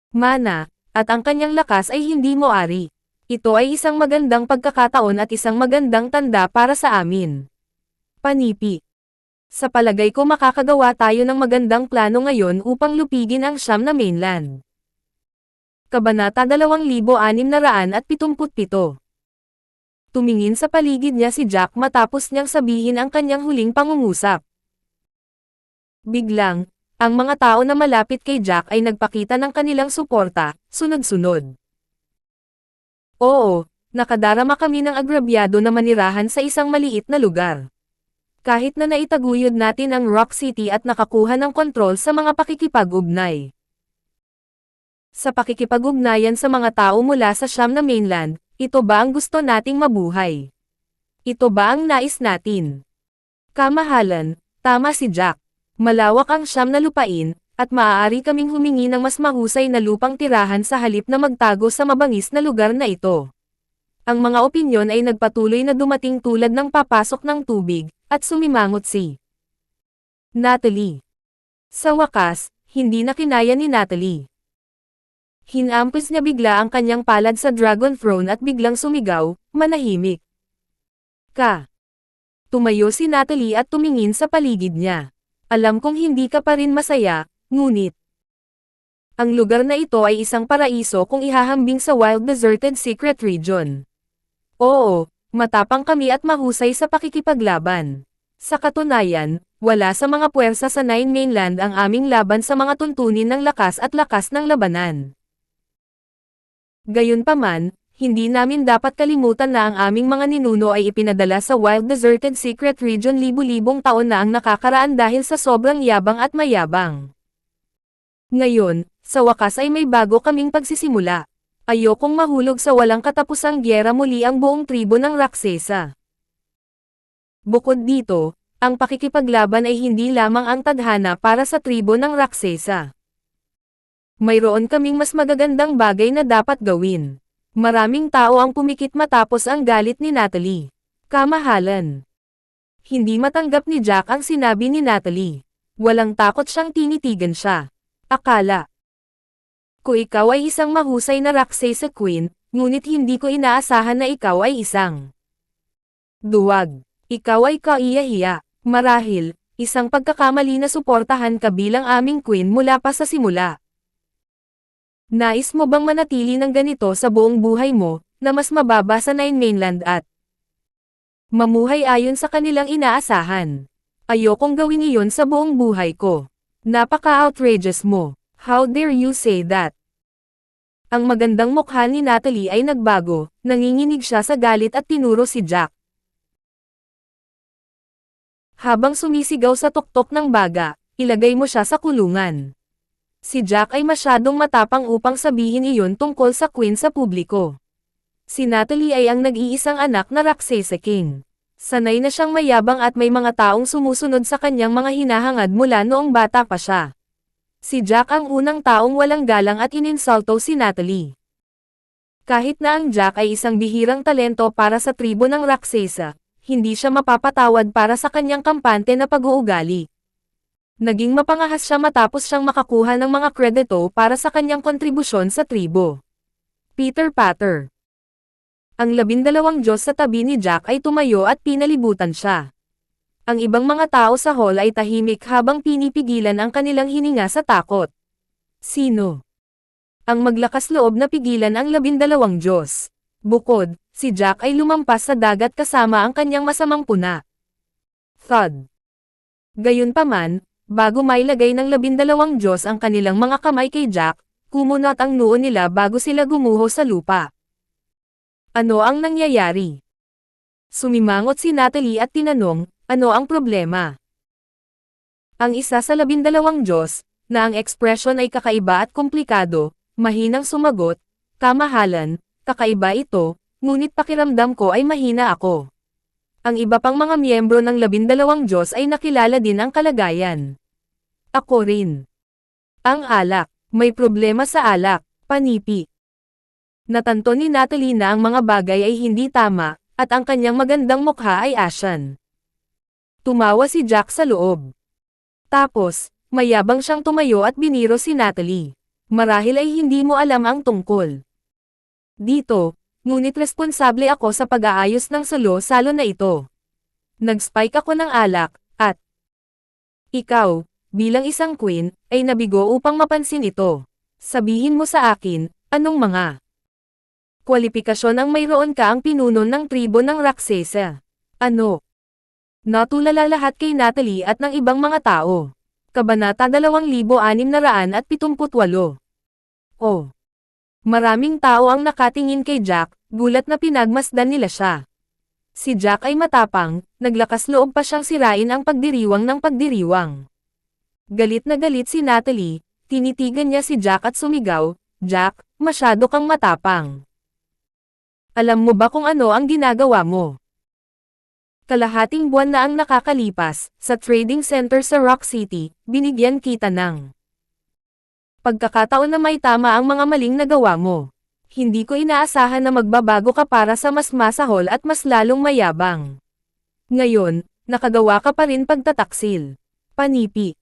mana, at ang kanyang lakas ay hindi moari. Ito ay isang magandang pagkakataon at isang magandang tanda para sa amin. Panipi. Sa palagay ko makakagawa tayo ng magandang plano ngayon upang lupigin ang Siyam na Mainland. Kabanata 2677. Tumingin sa paligid niya si Jack matapos niyang sabihin ang kanyang huling pangungusap. Biglang, ang mga tao na malapit kay Jack ay nagpakita ng kanilang suporta, sunod-sunod. Oo, nakadarama kami ng agrabyado na manirahan sa isang maliit na lugar. Kahit na naitaguyod natin ang Rock City at nakakuha ng kontrol sa mga pakikipag-ugnay. Sa pakikipag-ugnayan sa mga tao mula sa Siyam na mainland, ito ba ang gusto nating mabuhay? Ito ba ang nais natin? Kamahalan, tama si Jack. Malawak ang Siyam na lupain, at maaari kaming humingi ng mas mahusay na lupang tirahan sa halip na magtago sa mabangis na lugar na ito. Ang mga opinyon ay nagpatuloy na dumating tulad ng papasok ng tubig, at sumimangot si Natalie. Sa wakas, hindi na kinaya ni Natalie. Hinampis niya bigla ang kanyang palad sa Dragon Throne at biglang sumigaw, manahimik. Tumayo si Natalie at tumingin sa paligid niya. Alam kong hindi ka pa rin masaya, ngunit ang lugar na ito ay isang paraiso kung ihahambing sa wild deserted secret region. Oo, matapang kami at mahusay sa pakikipaglaban. Sa katunayan, wala sa mga puwersa sa Nine Mainland ang aming laban sa mga tuntunin ng lakas at lakas ng labanan. Gayunpaman, hindi namin dapat kalimutan na ang aming mga ninuno ay ipinadala sa wild deserted secret region libu-libong taon na ang nakakaraan dahil sa sobrang yabang at mayabang. Ngayon, sa wakas ay may bago kaming pagsisimula. Ayokong mahulog sa walang katapusang gyera muli ang buong tribo ng Raksesa. Bukod dito, ang pakikipaglaban ay hindi lamang ang tadhana para sa tribo ng Raksesa. Mayroon kaming mas magagandang bagay na dapat gawin. Maraming tao ang pumikit matapos ang galit ni Natalie. Kamahalan. Hindi matanggap ni Jack ang sinabi ni Natalie. Walang takot siyang tinitigan siya. Akala ko ikaw ay isang mahusay na Raksesa Queen, ngunit hindi ko inaasahan na ikaw ay isang duwag. Ikaw ay kaiyahiya. Marahil, isang pagkakamali na suportahan ka bilang aming queen mula pa sa simula. Nais mo bang manatili ng ganito sa buong buhay mo, na mas mababa sa Nine Mainland at mamuhay ayon sa kanilang inaasahan? Ayokong gawin iyon sa buong buhay ko. Napaka-outrageous mo. How dare you say that? Ang magandang mukha ni Natalie ay nagbago, nanginginig siya sa galit at tinuro si Jack. Habang sumisigaw sa tuktok ng baga, ilagay mo siya sa kulungan. Si Jack ay masyadong matapang upang sabihin iyon tungkol sa queen sa publiko. Si Natalie ay ang nag-iisang anak na Raksesa King. Sanay na siyang mayabang at may mga taong sumusunod sa kanyang mga hinahangad mula noong bata pa siya. Si Jack ang unang taong walang galang at ininsulto si Natalie. Kahit na ang Jack ay isang bihirang talento para sa tribo ng Raksesa, hindi siya mapapatawad para sa kanyang kampante na pag-uugali. Naging mapangahas siya matapos siyang makakuha ng mga kredito para sa kanyang kontribusyon sa tribo. Peter Patter. Ang 12 Diyos sa tabi ni Jack ay tumayo at pinalibutan siya. Ang ibang mga tao sa hall ay tahimik habang pinipigilan ang kanilang hininga sa takot. Sino ang maglakas loob na pigilan ang 12 Diyos? Bukod, si Jack ay lumampas sa dagat kasama ang kanyang masamang puna. Thud. Gayunpaman, bago mailagay ng 12 Diyos ang kanilang mga kamay kay Jack, kumunat ang noo nila bago sila gumuho sa lupa. Ano ang nangyayari? Sumimangot si Natalie at tinanong, ano ang problema? Ang isa sa 12 Diyos, na ang ekspresyon ay kakaiba at komplikado, mahinang sumagot, kamahalan, kakaiba ito, ngunit pakiramdam ko ay mahina ako. Ang iba pang mga miyembro ng 12 Diyos ay nakilala din ang kalagayan. Ako rin. Ang alak, may problema sa alak, panipi. Natanto ni Natalie na ang mga bagay ay hindi tama, at ang kanyang magandang mukha ay asyan. Tumawa si Jack sa loob. Tapos, mayabang siyang tumayo at biniro si Natalie. Marahil ay hindi mo alam ang tungkol dito, ngunit responsable ako sa pag-aayos ng salo-salo na ito. Nag-spike ako ng alak, at ikaw, bilang isang queen, ay nabigo upang mapansin ito. Sabihin mo sa akin, anong mga kwalipikasyon ang mayroon ka ang pinuno ng tribo ng Raksesa? Ano? Natulala lahat kay Natalie at ng ibang mga tao. Kabanata 2678. Oh. Maraming tao ang nakatingin kay Jack, gulat na pinagmasdan nila siya. Si Jack ay matapang, naglakas loob pa siyang sirain ang pagdiriwang ng pagdiriwang. Galit na galit si Natalie, tinitigan niya si Jack at sumigaw, "Jack, masyado kang matapang. Alam mo ba kung ano ang ginagawa mo?" Kalahating buwan na ang nakakalipas, sa trading center sa Rock City, binigyan kita ng pagkakataon na may tama ang mga maling nagawa mo. Hindi ko inaasahan na magbabago ka para sa mas masahol at mas lalong mayabang. Ngayon, nakagawa ka pa rin pagtataksil. Panipi.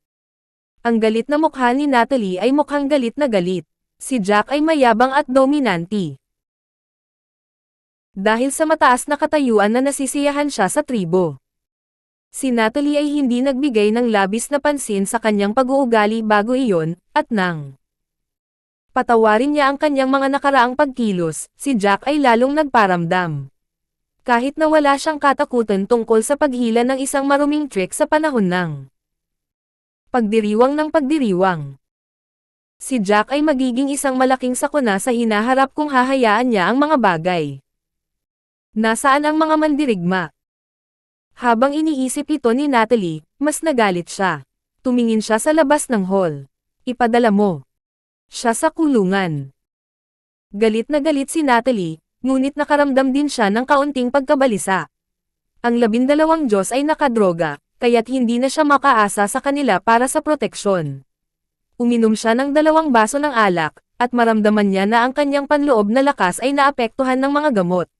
Ang galit na mukha ni Natalie ay mukhang galit na galit. Si Jack ay mayabang at dominante. Dahil sa mataas na katayuan na nasisiyahan siya sa tribo. Si Natalie ay hindi nagbigay ng labis na pansin sa kanyang pag-uugali bago iyon, at nang patawarin niya ang kanyang mga nakaraang pagkilos, si Jack ay lalong nagparamdam. Kahit na wala siyang katakutan tungkol sa paghila ng isang maruming trick sa panahon ng pagdiriwang ng pagdiriwang. Si Jack ay magiging isang malaking sakuna sa hinaharap kung hahayaan niya ang mga bagay. Nasaan ang mga mandirigma? Habang iniisip ito ni Natalie, mas nagalit siya. Tumingin siya sa labas ng hall. Ipadala mo siya sa kulungan. Galit na galit si Natalie, ngunit nakaramdam din siya ng kaunting pagkabalisa. Ang 12 Diyos ay nakadroga, kaya't hindi na siya makaasa sa kanila para sa proteksyon. Uminom siya ng 2 baso ng alak, at maramdaman niya na ang kanyang panloob na lakas ay naapektuhan ng mga gamot.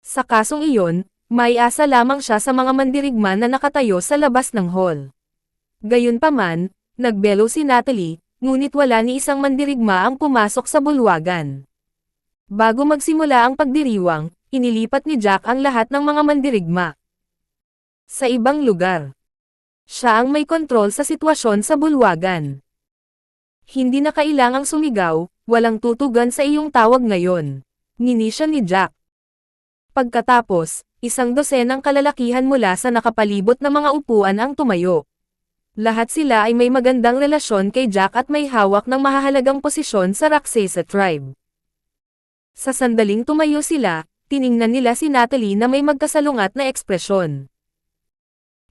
Sa kasong iyon, may asa lamang siya sa mga mandirigma na nakatayo sa labas ng hall. Gayunpaman, nagbelo si Natalie, ngunit wala ni isang mandirigma ang pumasok sa bulwagan. Bago magsimula ang pagdiriwang, inilipat ni Jack ang lahat ng mga mandirigma sa ibang lugar. Siya ang may kontrol sa sitwasyon sa bulwagan. Hindi na kailangang sumigaw, walang tutugan sa iyong tawag ngayon. Ngini siya ni Jack. Pagkatapos, 12 kalalakihan mula sa nakapalibot na mga upuan ang tumayo. Lahat sila ay may magandang relasyon kay Jack at may hawak ng mahahalagang posisyon sa Raksasa tribe. Sa sandaling tumayo sila, tiningnan nila si Natalie na may magkasalungat na ekspresyon.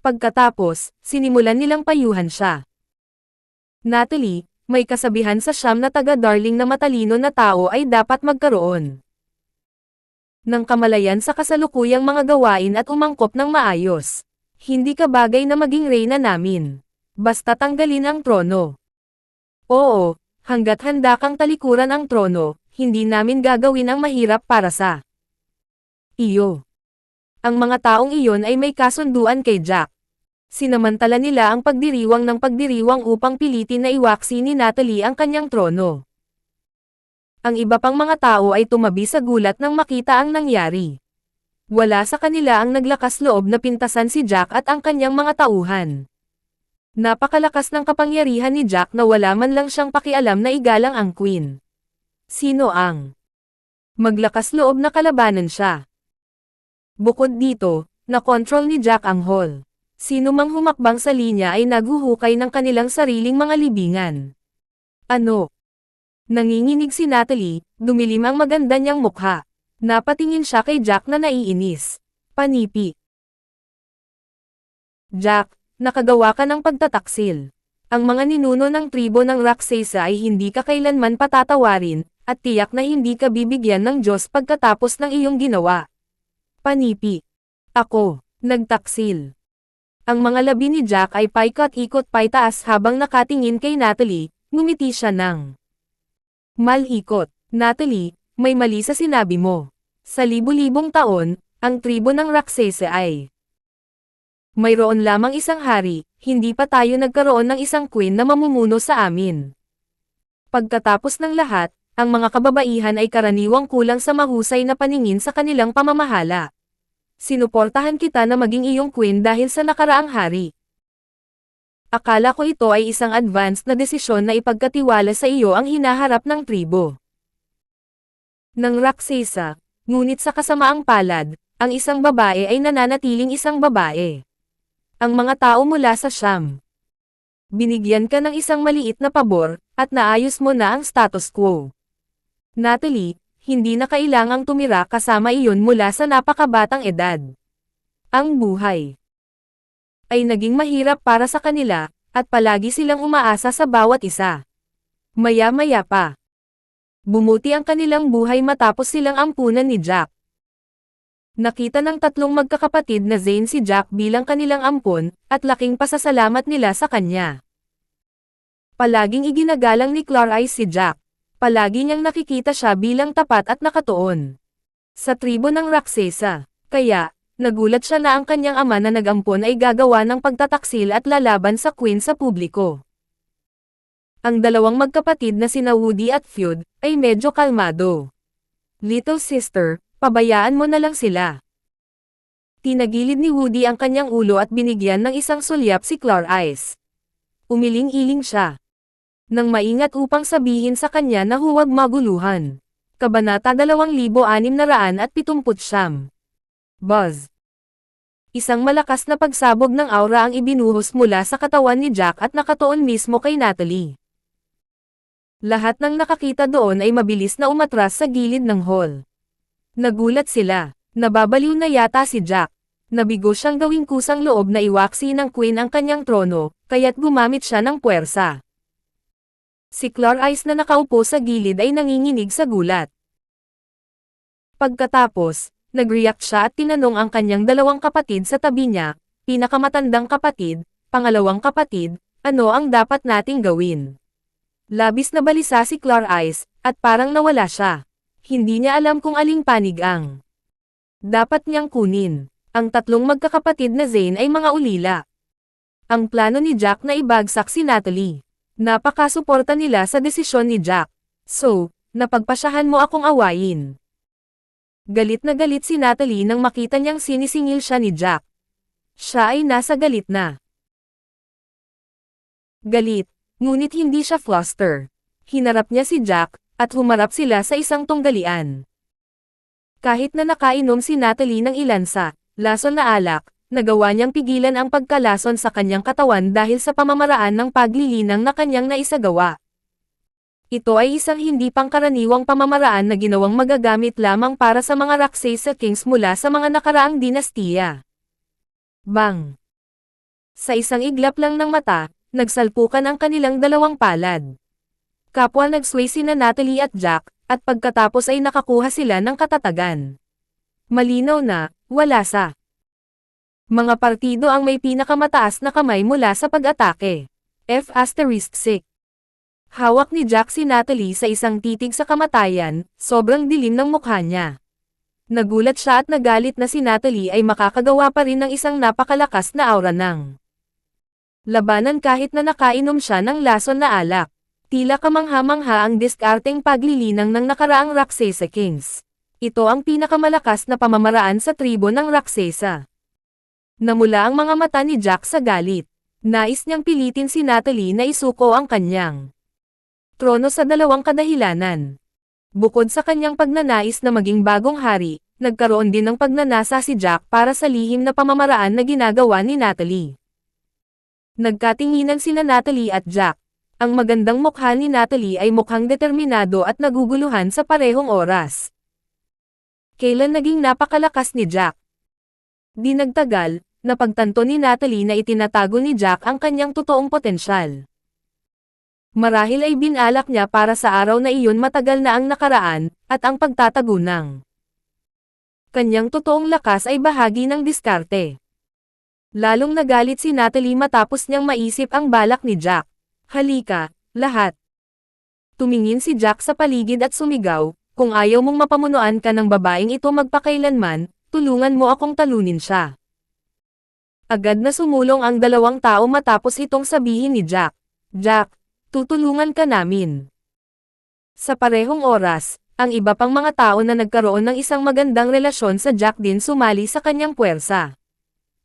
Pagkatapos, sinimulan nilang payuhan siya. Natalie, may kasabihan sa Siyam na taga-Darling na matalino na tao ay dapat magkaroon ng kamalayan sa kasalukuyang mga gawain at umangkop ng maayos. Hindi ka bagay na maging reyna namin. Basta tanggalin ang trono. Oo, hanggat handa kang talikuran ang trono, hindi namin gagawin ang mahirap para sa iyo. Ang mga taong iyon ay may kasunduan kay Jack. Sinamantala nila ang pagdiriwang ng pagdiriwang upang pilitin na iwaksi ni Natalie ang kanyang trono. Ang iba pang mga tao ay tumabi sa gulat nang makita ang nangyari. Wala sa kanila ang naglakas loob na pintasan si Jack at ang kanyang mga tauhan. Napakalakas ng kapangyarihan ni Jack na wala man lang siyang pakialam na igalang ang queen. Sino ang maglakas loob na kalabanan siya? Bukod dito, na-control ni Jack ang hall. Sino mang humakbang sa linya ay naguhukay ng kanilang sariling mga libingan. Ano? Nanginginig si Natalie, dumilim ang maganda niyang mukha. Napatingin siya kay Jack na naiinis. Panipi. Jack, nakagawa ka ng pagtataksil. Ang mga ninuno ng tribo ng Raksasa ay hindi ka kailanman patatawarin, at tiyak na hindi ka bibigyan ng Diyos pagkatapos ng iyong ginawa. Panipi. Ako, nagtaksil. Ang mga labi ni Jack ay paikot-ikot paitaas habang nakatingin kay Natalie, ngumiti siya ng malhikot. Natalie, may mali sa sinabi mo. Sa libu-libong taon, ang tribo ng Raksasa ay mayroon lamang isang hari, hindi pa tayo nagkaroon ng isang queen na mamumuno sa amin. Pagkatapos ng lahat, ang mga kababaihan ay karaniwang kulang sa mahusay na paningin sa kanilang pamamahala. Sinuportahan kita na maging iyong queen dahil sa nakaraang hari. Akala ko ito ay isang advanced na desisyon na ipagkatiwala sa iyo ang hinaharap ng tribo ng Raksasa, ngunit sa kasamaang palad, ang isang babae ay nananatiling isang babae. Ang mga tao mula sa Siyam Binigyan ka ng isang maliit na pabor, at naayos mo na ang status quo. Natalie, hindi na kailangang tumira kasama iyon mula sa napakabatang edad. Ang buhay ay naging mahirap para sa kanila, at palagi silang umaasa sa bawat isa. Maya-maya pa. Bumuti ang kanilang buhay matapos silang ampunan ni Jack. Nakita ng tatlong magkakapatid na Zane si Jack bilang kanilang ampon, at laking pasasalamat nila sa kanya. Palaging iginagalang ni Clarice si Jack. Palagi niyang nakikita siya bilang tapat at nakatuon sa tribo ng Raksesa. Kaya, nagulat siya na ang kanyang ama na nag-ampon ay gagawa ng pagtataksil at lalaban sa Queen sa publiko. Ang dalawang magkapatid na sina Woody at Feud, ay medyo kalmado. Little sister, pabayaan mo na lang sila. Tinagilid ni Woody ang kanyang ulo at binigyan ng isang sulyap si Clarice. Umiling-iling siya nang maingat upang sabihin sa kanya na huwag maguluhan. Kabanata 2679. Buzz. Isang malakas na pagsabog ng aura ang ibinuhos mula sa katawan ni Jack at nakatuon mismo kay Natalie. Lahat ng nakakita doon ay mabilis na umatras sa gilid ng hall. Nagulat sila. Nababaliw na yata si Jack. Nabigo siyang gawing kusang loob na iwaksi ng Queen ang kanyang trono, kaya't gumamit siya ng puwersa. Si Clarice na nakaupo sa gilid ay nanginginig sa gulat. Pagkatapos, nag-react siya at tinanong ang kanyang dalawang kapatid sa tabi niya, pinakamatandang kapatid, pangalawang kapatid, ano ang dapat nating gawin? Labis na balisa si Clarice, at parang nawala siya. Hindi niya alam kung aling panig ang dapat niyang kunin. Ang tatlong magkakapatid na Zane ay mga ulila. Ang plano ni Jack na ibagsak si Natalie. Napakasuporta nila sa desisyon ni Jack. So, napagpasyahan mo akong awayin. Galit na galit si Natalie nang makita niyang sinisingil siya ni Jack. Siya ay nasa galit na. Galit, ngunit hindi siya fluster. Hinarap niya si Jack, at humarap sila sa isang tunggalian. Kahit na nakainom si Natalie ng ilan sa lason na alak, nagawa niyang pigilan ang pagkalason sa kanyang katawan dahil sa pamamaraan ng paglilinang na kanyang naisagawa. Ito ay isang hindi pangkaraniwang pamamaraan na ginawang magagamit lamang para sa mga Raksesa Kings mula sa mga nakaraang dinastiya. Bang! Sa isang iglap lang ng mata, nagsalpukan ang kanilang dalawang palad. Kapwa nagsway sina Natalie at Jack, at pagkatapos ay nakakuha sila ng katatagan. Malinaw na, wala sa mga partido ang may pinakamataas na kamay mula sa pag-atake. F***. Hawak ni Jack si Natalie sa isang titig sa kamatayan, sobrang dilim ng mukha niya. Nagulat siya at nagalit na si Natalie ay makakagawa pa rin ng isang napakalakas na aura ng labanan kahit na nakainom siya ng lason na alak. Tila kamangha-mangha ang diskarteng paglilinang ng nakaraang Raksesa Kings. Ito ang pinakamalakas na pamamaraan sa tribo ng Raksesa. Namula ang mga mata ni Jack sa galit. Nais niyang pilitin si Natalie na isuko ang kanyang trono sa dalawang kadahilanan. Bukod sa kanyang pagnanais na maging bagong hari, nagkaroon din ng pagnanasa si Jack para sa lihim na pamamaraan na ginagawa ni Natalie. Nagkatinginan sina Natalie at Jack. Ang magandang mukha ni Natalie ay mukhang determinado at naguguluhan sa parehong oras. Kailan naging napakalakas ni Jack? Di nagtagal, napagtanto ni Natalie na itinatago ni Jack ang kanyang totoong potensyal. Marahil ay binalak niya para sa araw na iyon matagal na ang nakaraan, at ang pagtatago ng kanyang totoong lakas ay bahagi ng diskarte. Lalong nagalit si Natalie matapos niyang maisip ang balak ni Jack. Halika, lahat. Tumingin si Jack sa paligid at sumigaw, kung ayaw mong mapamunuan ka ng babaeng ito magpakailanman, tulungan mo akong talunin siya. Agad na sumulong ang dalawang tao matapos itong sabihin ni Jack. Jack, tutulungan ka namin. Sa parehong oras, ang iba pang mga tao na nagkaroon ng isang magandang relasyon sa Jack din sumali sa kanyang puwersa.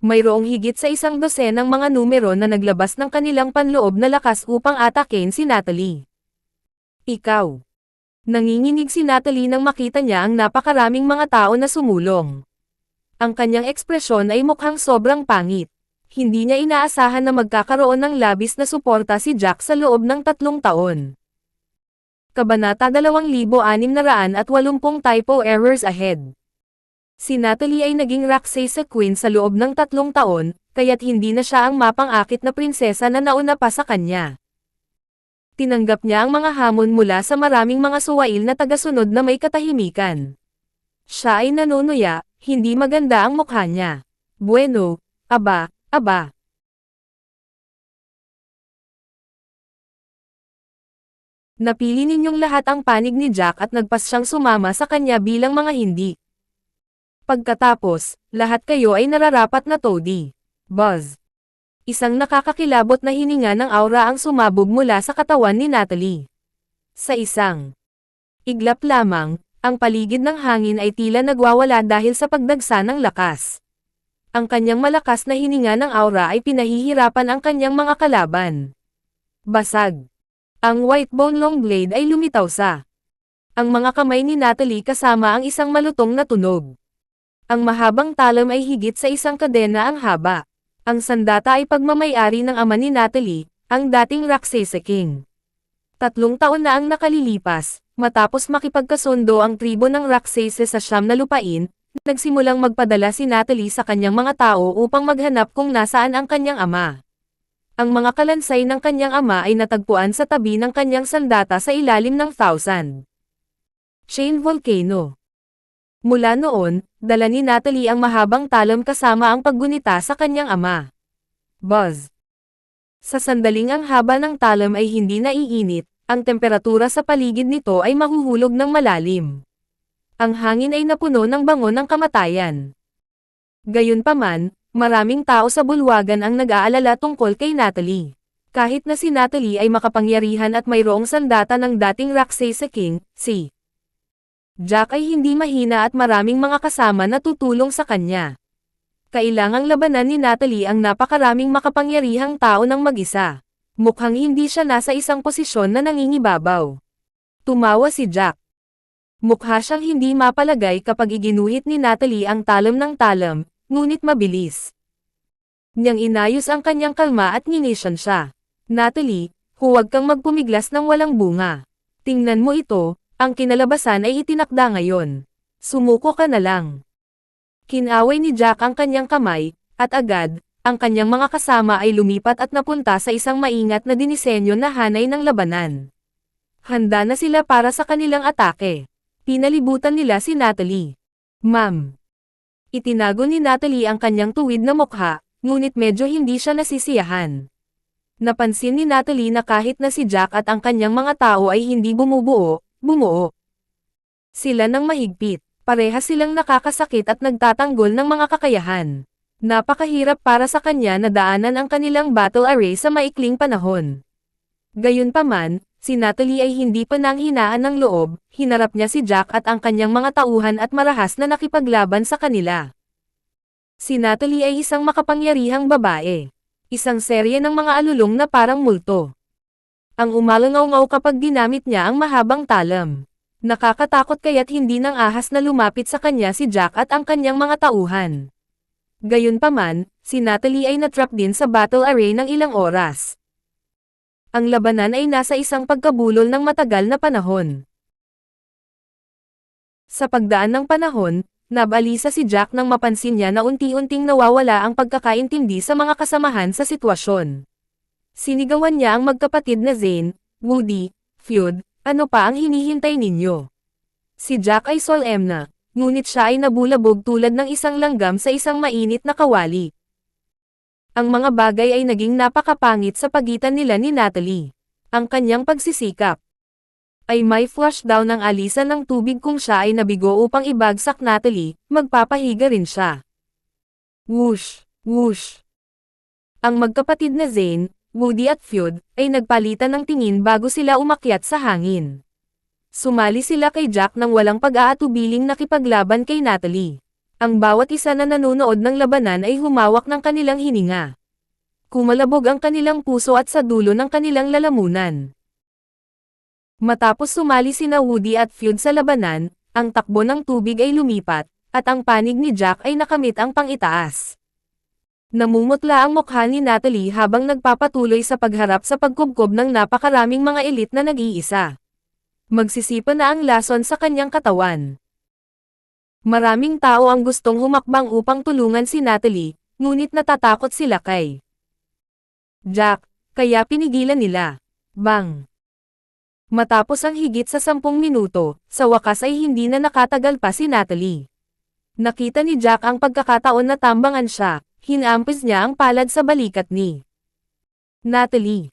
Mayroong higit sa 100 ng mga numero na naglabas ng kanilang panloob na lakas upang atakein si Natalie. Ikaw. Nanginginig si Natalie nang makita niya ang napakaraming mga tao na sumulong. Ang kanyang ekspresyon ay mukhang sobrang pangit. hindi niya inaasahan na magkakaroon ng labis na suporta si Jack sa loob ng 3 taon. Kabanata 2680 Typo Errors Ahead. Si Natalie ay naging Rakshasa Queen sa loob ng 3 taon, kaya't hindi na siya ang mapang-akit na prinsesa na nauna pa sa kanya. Tinanggap niya ang mga hamon mula sa maraming mga suwail na tagasunod na may katahimikan. Siya ay nanunuya, hindi maganda ang mukha niya. Bueno, aba. Napili ninyong lahat ang panig ni Jack at nagpas siyang sumama sa kanya bilang mga hindi. Pagkatapos, lahat kayo ay nararapat na Toady. Buzz. Isang nakakakilabot na hininga ng aura ang sumabog mula sa katawan ni Natalie. Sa isang iglap lamang, ang paligid ng hangin ay tila nagwawala dahil sa pagdagsa ng lakas. Ang kanyang malakas na hininga ng aura ay pinahihirapan ang kanyang mga kalaban. Basag. Ang white bone long blade ay lumitaw sa ang mga kamay ni Natalie kasama ang isang malutong na tunog. Ang mahabang talam ay higit sa isang kadena ang haba. Ang sandata ay pagmamay-ari ng ama ni Natalie, ang dating Rakshasa King. 3 taon na ang nakalilipas, matapos makipagkasundo ang tribo ng Rakshasa sa Siyam na lupain, nagsimulang magpadala si Natalie sa kanyang mga tao upang maghanap kung nasaan ang kanyang ama. Ang mga kalansay ng kanyang ama ay natagpuan sa tabi ng kanyang sandata sa ilalim ng Thousand Chain Volcano. Mula noon, dala ni Natalie ang mahabang talam kasama ang paggunita sa kanyang ama. Buzz. Sa sandaling ang haba ng talam ay hindi naiinit, ang temperatura sa paligid nito ay mahuhulog ng malalim. Ang hangin ay napuno ng bango ng kamatayan. Gayunpaman, maraming tao sa bulwagan ang nag-aalala tungkol kay Natalie. Kahit na si Natalie ay makapangyarihan at mayroong sandata ng dating Rakshasa King, si Jack ay hindi mahina at maraming mga kasama na tutulong sa kanya. Kailangang labanan ni Natalie ang napakaraming makapangyarihang tao ng mag-isa. Mukhang hindi siya nasa isang posisyon na nangingibabaw. Tumawa si Jack. Mukha siyang hindi mapalagay kapag iginuhit ni Natalie ang talam ng talam, ngunit mabilis niyang inayos ang kanyang kalma at nginisyan siya. Natalie, huwag kang magpumiglas ng walang bunga. Tingnan mo ito. Ang kinalabasan ay itinakda ngayon. Sumuko ka na lang. Kinaway ni Jack ang kanyang kamay, at agad, ang kanyang mga kasama ay lumipat at napunta sa isang maingat na dinisenyo na hanay ng labanan. Handa na sila para sa kanilang atake. Pinalibutan nila si Natalie. Ma'am. Itinago ni Natalie ang kanyang tuwid na mukha, ngunit medyo hindi siya nasisiyahan. Napansin ni Natalie na kahit na si Jack at ang kanyang mga tao ay hindi bumuo. Sila ng mahigpit, parehas silang nakakasakit at nagtatanggol ng mga kakayahan. Napakahirap para sa kanya na daanan ang kanilang battle array sa maikling panahon. Gayunpaman, si Natalie ay hindi pa nanghinaan ng loob, hinarap niya si Jack at ang kanyang mga tauhan at marahas na nakipaglaban sa kanila. Si Natalie ay isang makapangyarihang babae. Isang serye ng mga alulong na parang multo. Ang umalangaw-ngaw kapag ginamit niya ang mahabang talam. Nakakatakot kaya't hindi nang ahas na lumapit sa kanya si Jack at ang kanyang mga tauhan. Gayunpaman, si Natalie ay natrap din sa battle array ng ilang oras. Ang labanan ay nasa isang pagkabulol ng matagal na panahon. Sa pagdaan ng panahon, nabalisa si Jack nang mapansin niya na unti-unting nawawala ang pagkakaintindi sa mga kasamahan sa sitwasyon. Sinigawan niya ang magkapatid na Zane, Woody, Feud, ano pa ang hinihintay ninyo? Si Jack ay solemna, ngunit siya ay nabulabog tulad ng isang langgam sa isang mainit na kawali. Ang mga bagay ay naging napakapangit sa pagitan nila ni Natalie. Ang kanyang pagsisikap ay may flushdown ng alisan ng tubig kung siya ay nabigo upang ibagsak Natalie, magpapahiga rin siya. Whoosh, whoosh. Ang magkapatid na Zane, Woody at Feud, ay nagpalitan ng tingin bago sila umakyat sa hangin. Sumali sila kay Jack nang walang pag-aatubiling nakipaglaban kay Natalie. Ang bawat isa na nanonood ng labanan ay humawak ng kanilang hininga. Kumalabog ang kanilang puso at sa dulo ng kanilang lalamunan. Matapos sumali sina Woody at Feud sa labanan, ang takbo ng tubig ay lumipat, at ang panig ni Jack ay nakamit ang pangitaas. Namumutla ang mukha ni Natalie habang nagpapatuloy sa pagharap sa pagkubkob ng napakaraming mga elite na nag-iisa. Magsisipa na ang lason sa kanyang katawan. Maraming tao ang gustong humakbang upang tulungan si Natalie, ngunit natatakot sila kay Jack, kaya pinigilan nila. Bang! Matapos ang higit sa 10 minuto, sa wakas ay hindi na nakatagal pa si Natalie. Nakita ni Jack ang pagkakataon na tambangan siya, hinampis niya ang palad sa balikat ni Natalie.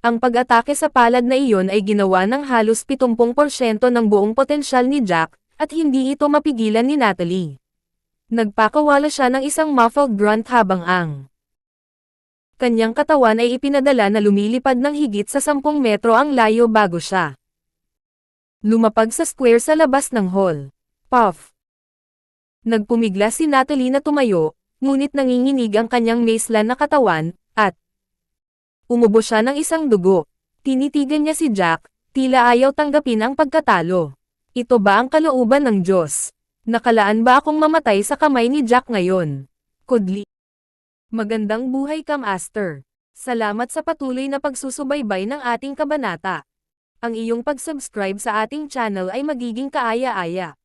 Ang pag-atake sa palad na iyon ay ginawa ng halos 70% ng buong potensyal ni Jack, at hindi ito mapigilan ni Natalie. Nagpakawala siya ng isang muffled grunt habang ang kanyang katawan ay ipinadala na lumilipad ng higit sa 10 metro ang layo bago siya lumapag sa square sa labas ng hall. Puff! Nagpumigla si Natalie na tumayo, ngunit nanginginig ang kanyang macelan na katawan, at umubo siya ng isang dugo. Tinitigan niya si Jack, tila ayaw tanggapin ang pagkatalo. Ito ba ang kalooban ng Diyos? Nakalaan ba akong mamatay sa kamay ni Jack ngayon? Kudli. Magandang buhay ka, Master. Salamat sa patuloy na pagsusubaybay ng ating kabanata. Ang iyong pag-subscribe sa ating channel ay magiging kaaya-aya.